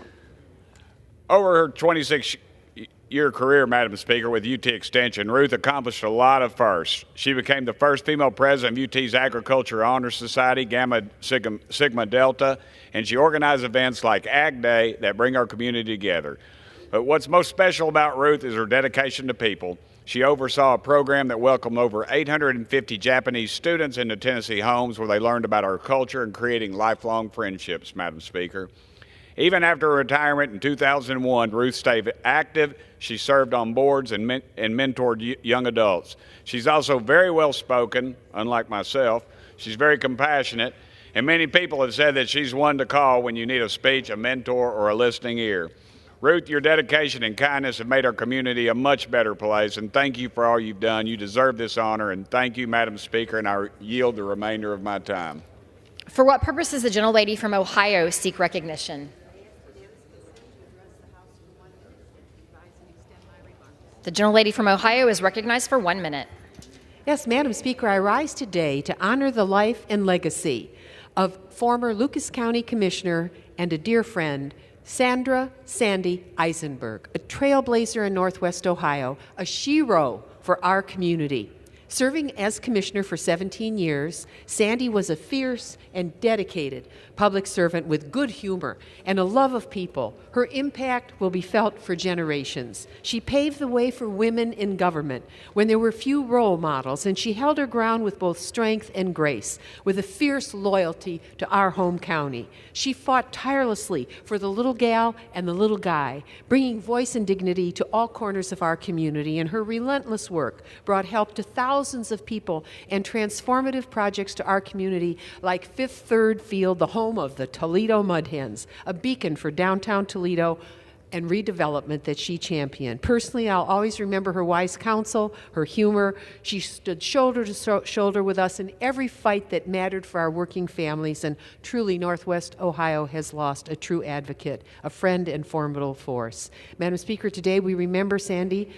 Over her 26-year career, Madam Speaker, with UT Extension, Ruth accomplished a lot of firsts. She became the first female president of UT's Agriculture Honor Society, Gamma Sigma Delta, and she organized events like Ag Day that bring our community together. But what's most special about Ruth is her dedication to people. She oversaw a program that welcomed over 850 Japanese students into Tennessee homes where they learned about our culture and creating lifelong friendships, Madam Speaker. Even after her retirement in 2001, Ruth stayed active. She served on boards and mentored young adults. She's also very well spoken, unlike myself. She's very compassionate, and many people have said that she's one to call when you need a speech, a mentor, or a listening ear. Ruth, your dedication and kindness have made our community a much better place, and thank you for all you've done. You deserve this honor, and thank you, Madam Speaker, and I yield the remainder of my time. For what purpose does the gentlelady from Ohio seek recognition? The gentlelady from Ohio is recognized for 1 minute. Yes, Madam Speaker, I rise today to honor the life and legacy of former Lucas County Commissioner and a dear friend, Sandra Sandy Eisenberg, a trailblazer in Northwest Ohio, a shero for our community. Serving as commissioner for 17 years, Sandy was a fierce and dedicated public servant with good humor and a love of people. Her impact will be felt for generations. She paved the way for women in government when there were few role models, and she held her ground with both strength and grace, with a fierce loyalty to our home county. She fought tirelessly for the little gal and the little guy, bringing voice and dignity to all corners of our community, and her relentless work brought help to thousands of people and transformative projects to our community like Fifth Third Field, the home of the Toledo Mud Hens, a beacon for downtown Toledo and redevelopment that she championed. Personally, I'll always remember her wise counsel, her humor. She stood shoulder to shoulder with us in every fight that mattered for our working families, and truly Northwest Ohio has lost a true advocate, a friend and formidable force. Madam Speaker, today we remember Sandy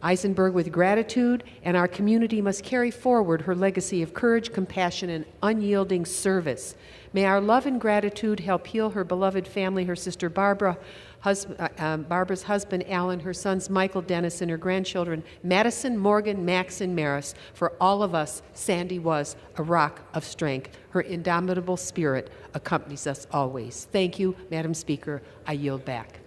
Eisenberg with gratitude, and our community must carry forward her legacy of courage, compassion, and unyielding service. May our love and gratitude help heal her beloved family, her sister Barbara, Barbara's husband Alan, her sons Michael, Dennis, and her grandchildren Madison, Morgan, Max, and Maris. For all of us, Sandy was a rock of strength. Her indomitable spirit accompanies us always. Thank you, Madam Speaker. I yield back.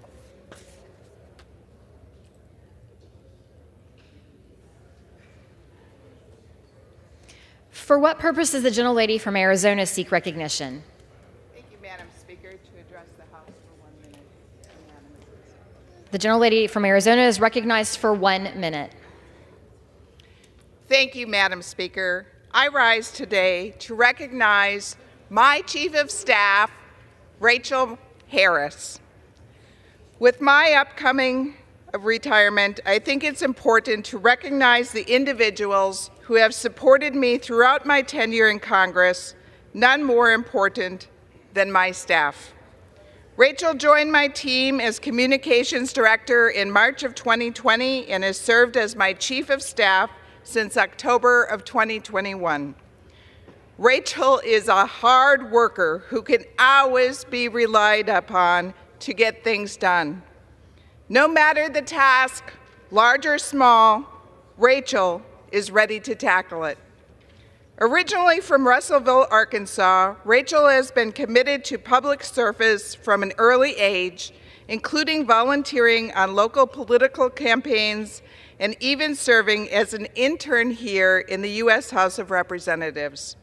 For what purpose does the gentlelady from Arizona seek recognition? Thank you, Madam Speaker. To address the House for 1 minute. The gentlelady from Arizona is recognized for 1 minute. Thank you, Madam Speaker. I rise today to recognize my Chief of Staff, Rachel Harris. With my upcoming retirement, I think it's important to recognize the individuals who have supported me throughout my tenure in Congress, none more important than my staff. Rachel joined my team as Communications Director in March of 2020 and has served as my Chief of Staff since October of 2021. Rachel is a hard worker who can always be relied upon to get things done. No matter the task, large or small, Rachel is ready to tackle it. Originally from Russellville, Arkansas, Rachel has been committed to public service from an early age, including volunteering on local political campaigns and even serving as an intern here in the U.S. House of Representatives.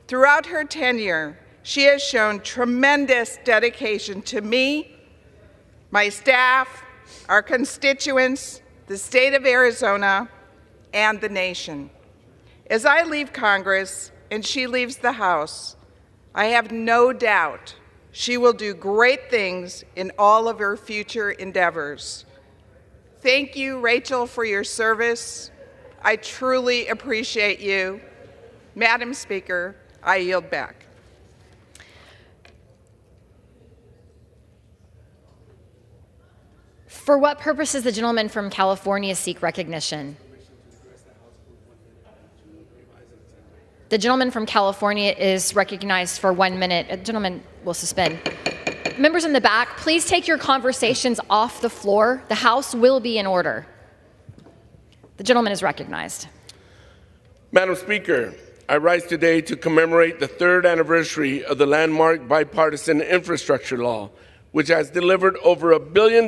Throughout her tenure, she has shown tremendous dedication to me, my staff, our constituents, the state of Arizona, and the nation. As I leave Congress and she leaves the House, I have no doubt she will do great things in all of her future endeavors. Thank you, Rachel, for your service. I truly appreciate you. Madam Speaker, I yield back. For what purpose does the gentleman from California seek recognition? The gentleman from California is recognized for 1 minute. A gentleman will suspend. Members in the back, please take your conversations off the floor. The House will be in order. The gentleman is recognized. Madam Speaker, I rise today to commemorate the 3rd anniversary of the landmark bipartisan infrastructure law, which has delivered over $1 billion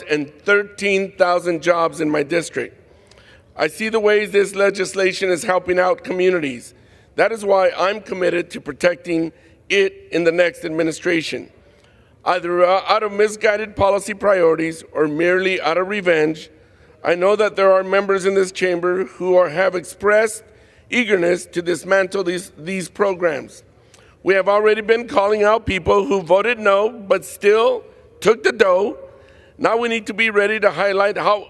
and 13,000 jobs in my district. I see the ways this legislation is helping out communities. That is why I'm committed to protecting it in the next administration. Either out of misguided policy priorities or merely out of revenge, I know that there are members in this chamber who have expressed eagerness to dismantle these programs. We have already been calling out people who voted no but still took the dough. Now we need to be ready to highlight how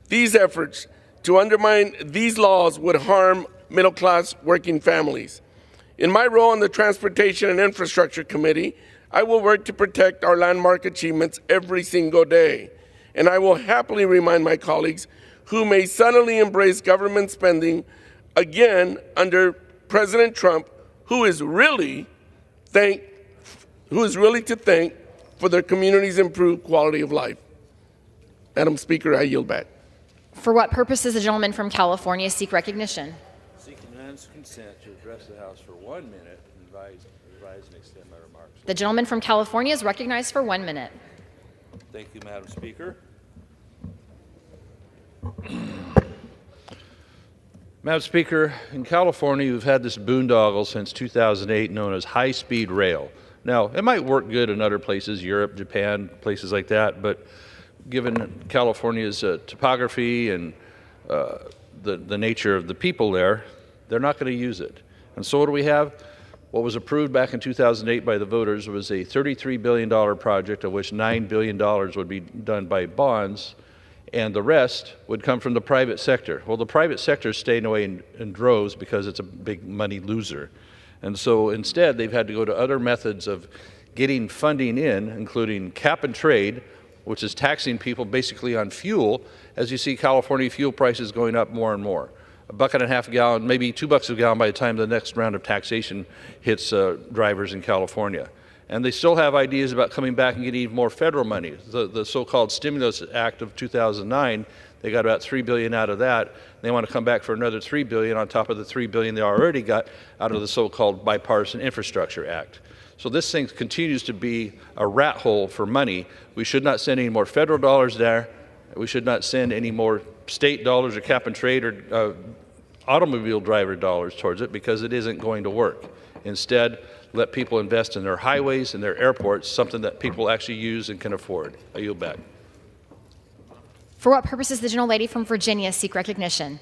these efforts to undermine these laws would harm middle-class working families. In my role on the Transportation and Infrastructure Committee, I will work to protect our landmark achievements every single day. And I will happily remind my colleagues who may suddenly embrace government spending again under President Trump, who is really to thank for their community's improved quality of life. Madam Speaker, I yield back. For what purpose does the gentleman from California seek recognition? Seeking unanimous consent to address the House for 1 minute and revise and extend my remarks. The gentleman from California is recognized for 1 minute. Thank you, Madam Speaker. Madam Speaker, in California, we've had this boondoggle since 2008 known as high-speed rail. Now, it might work good in other places, Europe, Japan, places like that, but given California's topography and the nature of the people there, they're not going to use it. And so what do we have? What was approved back in 2008 by the voters was a $33 billion project, of which $9 billion would be done by bonds, and the rest would come from the private sector. Well, the private sector is staying away in droves because it's a big money loser. And so instead, they've had to go to other methods of getting funding in, including cap and trade, which is taxing people basically on fuel, as you see California fuel prices going up more and more. $1.50 a gallon, maybe $2 a gallon by the time the next round of taxation hits drivers in California. And they still have ideas about coming back and getting even more federal money. The so-called Stimulus Act of 2009, they got about $3 billion out of that. They want to come back for another $3 billion on top of the $3 billion they already got out of the so-called Bipartisan Infrastructure Act. So this thing continues to be a rat hole for money. We should not send any more federal dollars there. We should not send any more state dollars or cap and trade or automobile driver dollars towards it, because it isn't going to work. Instead, let people invest in their highways and their airports, something that people actually use and can afford. I yield back. For what purpose does the gentlelady from Virginia seek recognition?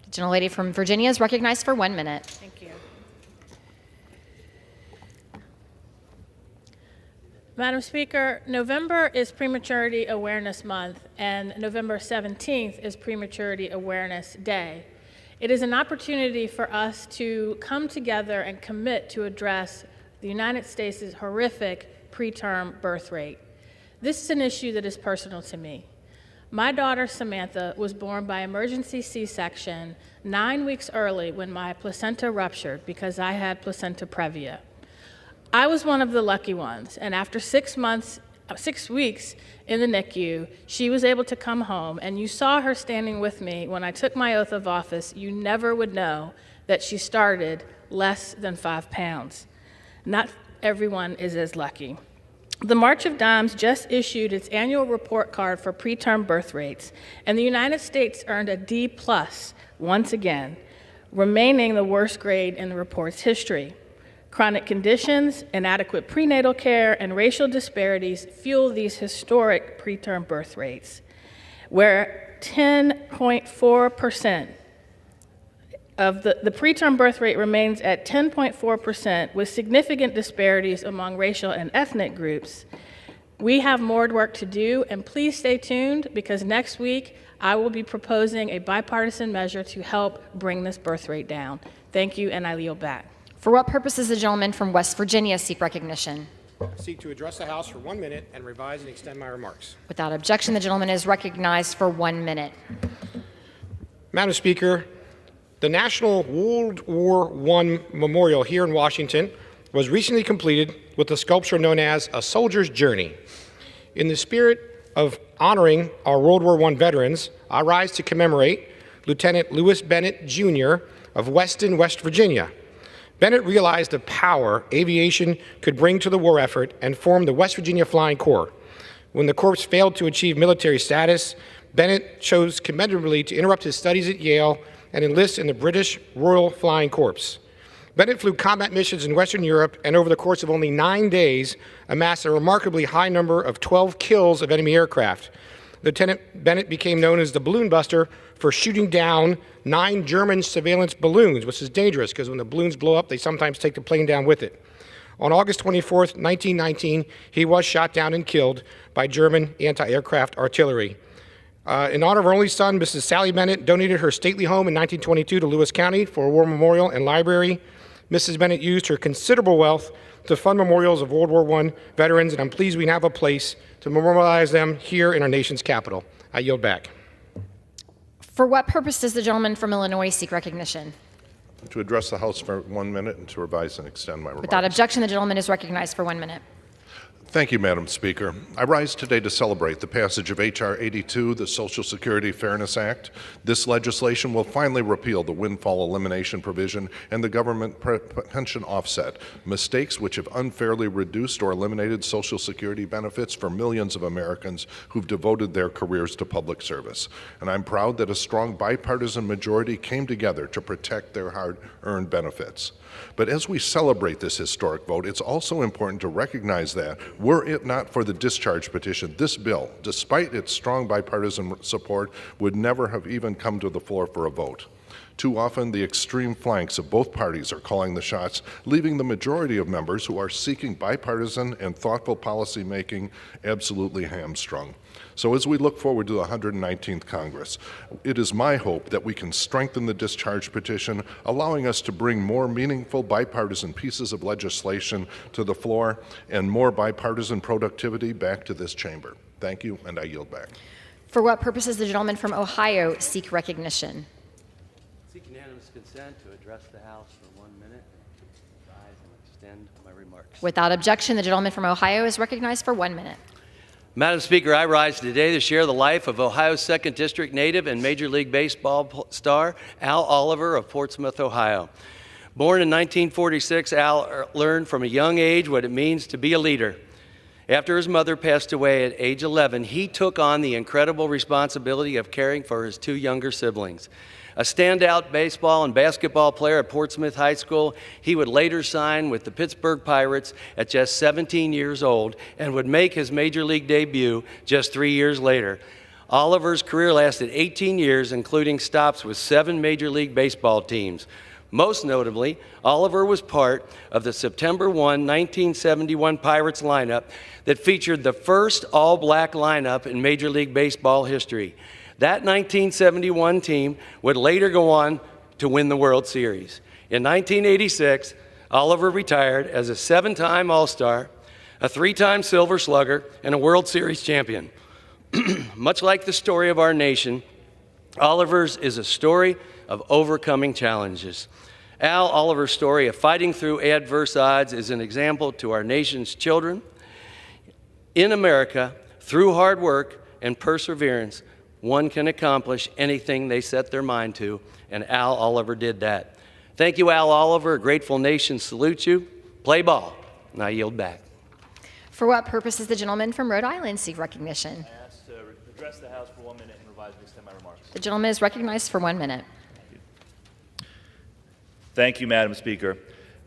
The gentlelady from Virginia is recognized for 1 minute. Thank you. Madam Speaker, November is Prematurity Awareness Month, and November 17th is Prematurity Awareness Day. It is an opportunity for us to come together and commit to address the United States' horrific preterm birth rate. This is an issue that is personal to me. My daughter Samantha was born by emergency C-section 9 weeks early when my placenta ruptured because I had placenta previa. I was one of the lucky ones, and after 6 weeks in the NICU, she was able to come home, and you saw her standing with me when I took my oath of office. You never would know that she started less than 5 pounds. Not everyone is as lucky. The March of Dimes just issued its annual report card for preterm birth rates, and the United States earned a D+ once again, remaining the worst grade in the report's history. Chronic conditions, inadequate prenatal care, and racial disparities fuel these historic preterm birth rates, where 10.4% of the preterm birth rate remains at 10.4% with significant disparities among racial and ethnic groups. We have more work to do, and please stay tuned because next week I will be proposing a bipartisan measure to help bring this birth rate down. Thank you, and I yield back. For what purpose does the gentleman from West Virginia seek recognition? Seek to address the House for 1 minute and revise and extend my remarks. Without objection, the gentleman is recognized for 1 minute. Madam Speaker, the National World War I Memorial here in Washington was recently completed with a sculpture known as A Soldier's Journey. In the spirit of honoring our World War I veterans, I rise to commemorate Lieutenant Lewis Bennett, Jr. of Weston, West Virginia. Bennett realized the power aviation could bring to the war effort and formed the West Virginia Flying Corps. When the Corps failed to achieve military status, Bennett chose commendably to interrupt his studies at Yale and enlist in the British Royal Flying Corps. Bennett flew combat missions in Western Europe and over the course of only 9 days amassed a remarkably high number of 12 kills of enemy aircraft. Lieutenant Bennett became known as the Balloon Buster for shooting down 9 German surveillance balloons, which is dangerous because when the balloons blow up, they sometimes take the plane down with it. On August 24th, 1919, he was shot down and killed by German anti-aircraft artillery. In honor of her only son, Mrs. Sally Bennett donated her stately home in 1922 to Lewis County for a war memorial and library. Mrs. Bennett used her considerable wealth to fund memorials of World War I veterans, and I'm pleased we have a place to memorialize them here in our nation's capital. I yield back. For what purpose does the gentleman from Illinois seek recognition? To address the House for 1 minute and to revise and extend my remarks. Without objection, the gentleman is recognized for 1 minute. Thank you, Madam Speaker. I rise today to celebrate the passage of H.R. 82, the Social Security Fairness Act. This legislation will finally repeal the windfall elimination provision and the government pension offset, mistakes which have unfairly reduced or eliminated Social Security benefits for millions of Americans who've devoted their careers to public service. And I'm proud that a strong bipartisan majority came together to protect their hard-earned benefits. But as we celebrate this historic vote, it's also important to recognize that, were it not for the discharge petition, this bill, despite its strong bipartisan support, would never have even come to the floor for a vote. Too often, the extreme flanks of both parties are calling the shots, leaving the majority of members who are seeking bipartisan and thoughtful policy making absolutely hamstrung. So as we look forward to the 119th Congress, it is my hope that we can strengthen the discharge petition, allowing us to bring more meaningful bipartisan pieces of legislation to the floor and more bipartisan productivity back to this chamber. Thank you, and I yield back. For what purpose does the gentleman from Ohio seek recognition? Seek unanimous consent to address the House for 1 minute, rise and extend my remarks. Without objection, the gentleman from Ohio is recognized for 1 minute. Madam Speaker, I rise today to share the life of Ohio's 2nd District native and Major League Baseball star Al Oliver of Portsmouth, Ohio. Born in 1946, Al learned from a young age what it means to be a leader. After his mother passed away at age 11, he took on the incredible responsibility of caring for his 2 younger siblings. A standout baseball and basketball player at Portsmouth High School, he would later sign with the Pittsburgh Pirates at just 17 years old and would make his Major League debut just 3 years later. Oliver's career lasted 18 years, including stops with 7 Major League Baseball teams. Most notably, Oliver was part of the September 1, 1971 Pirates lineup that featured the first all-black lineup in Major League Baseball history. That 1971 team would later go on to win the World Series. In 1986, Oliver retired as a 7-time All-Star, a 3-time Silver Slugger, and a World Series champion. Much like the story of our nation, Oliver's is a story of overcoming challenges. Al Oliver's story of fighting through adverse odds is an example to our nation's children. In America, through hard work and perseverance, one can accomplish anything they set their mind to, and Al Oliver did that. Thank you, Al Oliver. A grateful nation salutes you. Play ball. And I yield back. For what purpose does the gentleman from Rhode Island seek recognition? I ask to address the House for 1 minute and revise and extend my remarks. The gentleman is recognized for 1 minute. Thank you, Madam Speaker.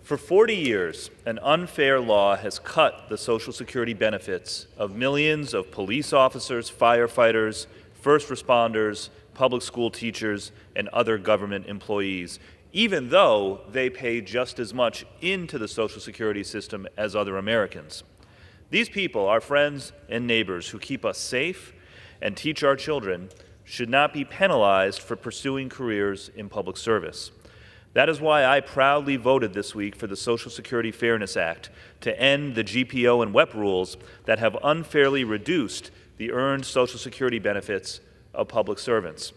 For 40 years, an unfair law has cut the Social Security benefits of millions of police officers, firefighters, first responders, public school teachers, and other government employees, even though they pay just as much into the Social Security system as other Americans. These people, our friends and neighbors who keep us safe and teach our children, should not be penalized for pursuing careers in public service. That is why I proudly voted this week for the Social Security Fairness Act to end the GPO and WEP rules that have unfairly reduced the earned Social Security benefits of public servants.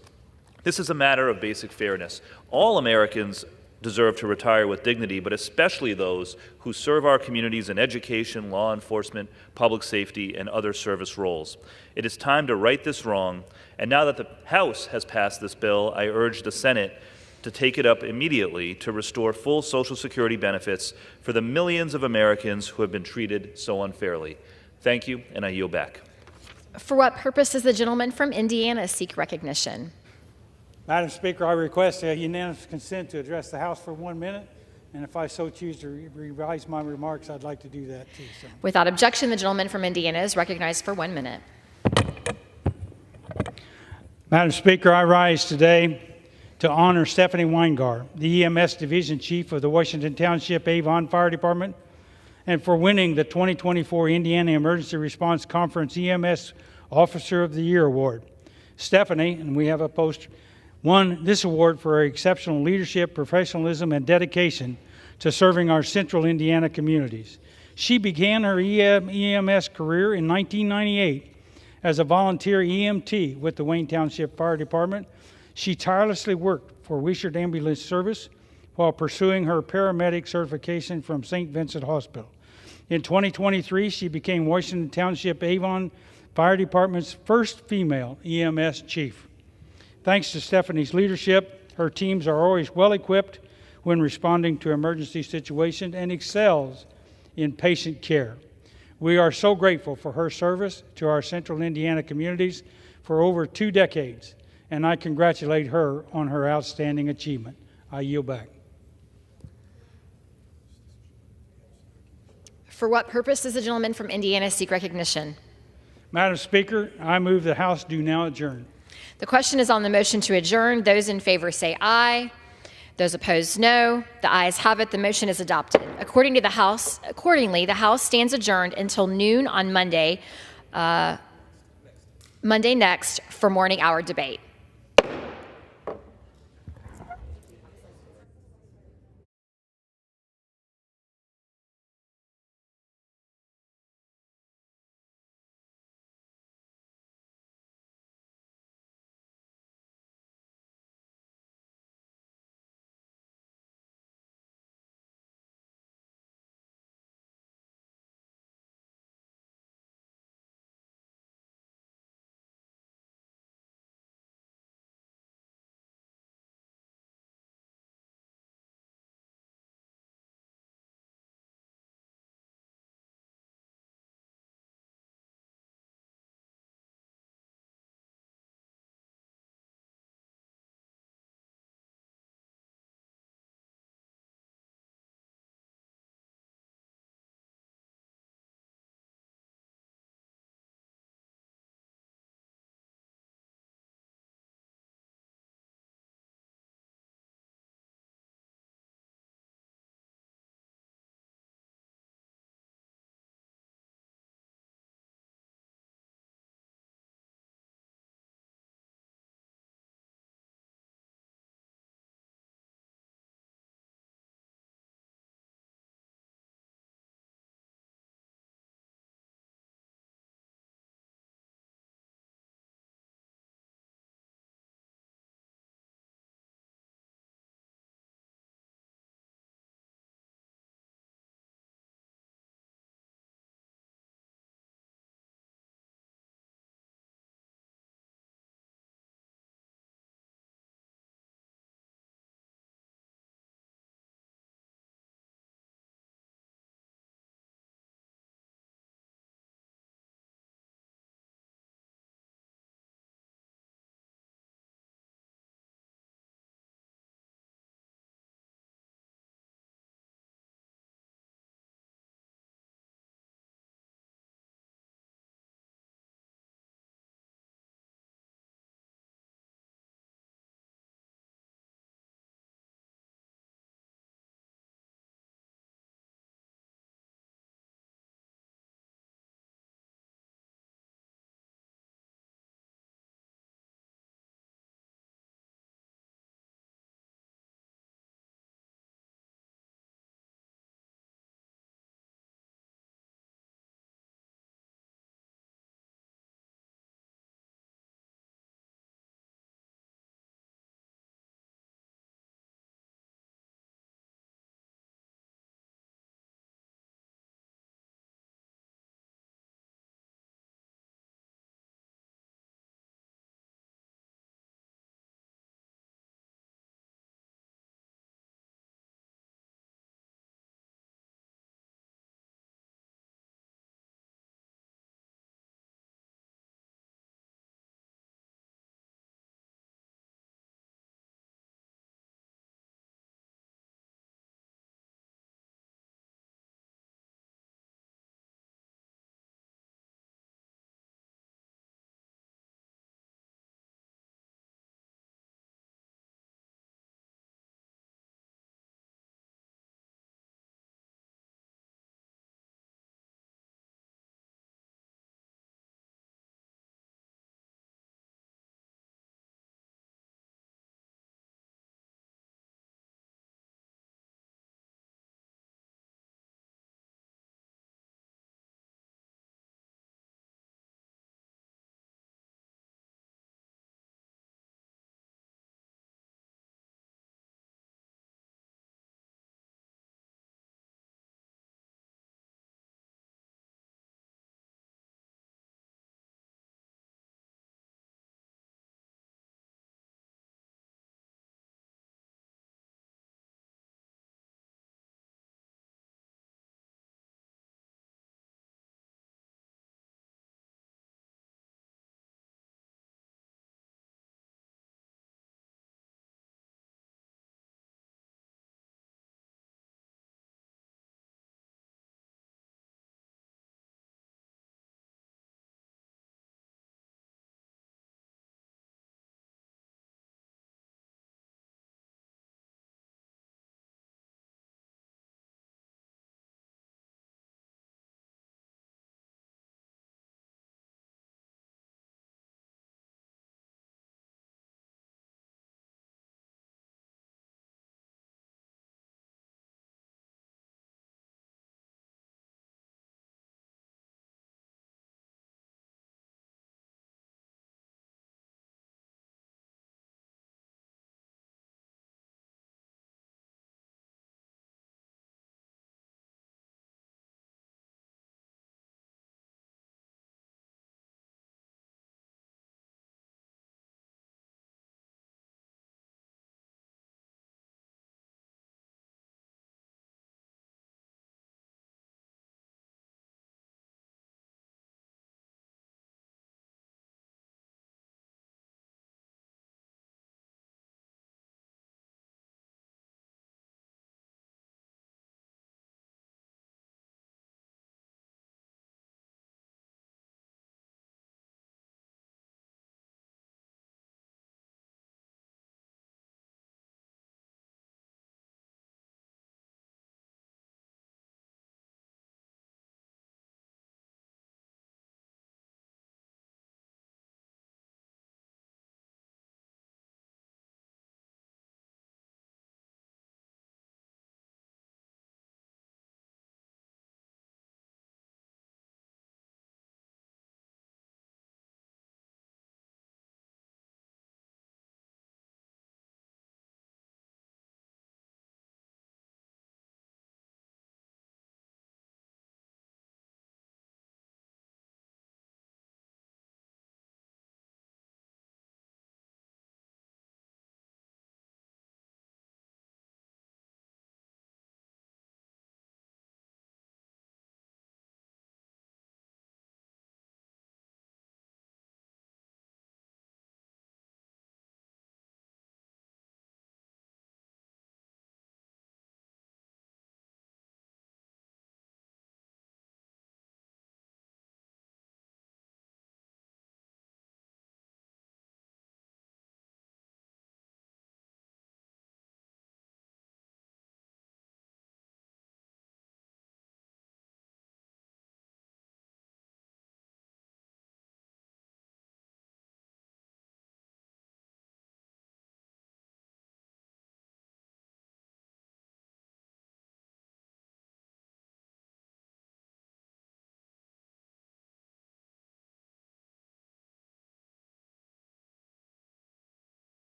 This is a matter of basic fairness. All Americans deserve to retire with dignity, but especially those who serve our communities in education, law enforcement, public safety, and other service roles. It is time to right this wrong, and now that the House has passed this bill, I urge the Senate to take it up immediately to restore full Social Security benefits for the millions of Americans who have been treated so unfairly. Thank you, and I yield back. For what purpose does the gentleman from Indiana seek recognition? Madam Speaker, I request a unanimous consent to address the House for 1 minute, and if I so choose to revise my remarks, I'd like to do that too. So. Without objection, the gentleman from Indiana is recognized for 1 minute. Madam Speaker, I rise today to honor Stephanie Weingart, the EMS Division Chief of the Washington Township Avon Fire Department, and for winning the 2024 Indiana Emergency Response Conference EMS Officer of the Year Award. Stephanie, and we have a poster, won this award for her exceptional leadership, professionalism, and dedication to serving our central Indiana communities. She began her EMS career in 1998 as a volunteer EMT with the Wayne Township Fire Department. She tirelessly worked for Wishart Ambulance Service while pursuing her paramedic certification from St. Vincent Hospital. In 2023, she became Washington Township Avon Fire Department's first female EMS chief. Thanks to Stephanie's leadership, her teams are always well equipped when responding to emergency situations and excels in patient care. We are so grateful for her service to our central Indiana communities for over 2 decades, and I congratulate her on her outstanding achievement. I yield back. For what purpose does the gentleman from Indiana seek recognition? Madam Speaker, I move the House do now adjourn. The question is on the motion to adjourn. Those in favor say aye. Those opposed, no. The ayes have it. The motion is adopted. Accordingly, the House stands adjourned until noon on Monday next for morning hour debate.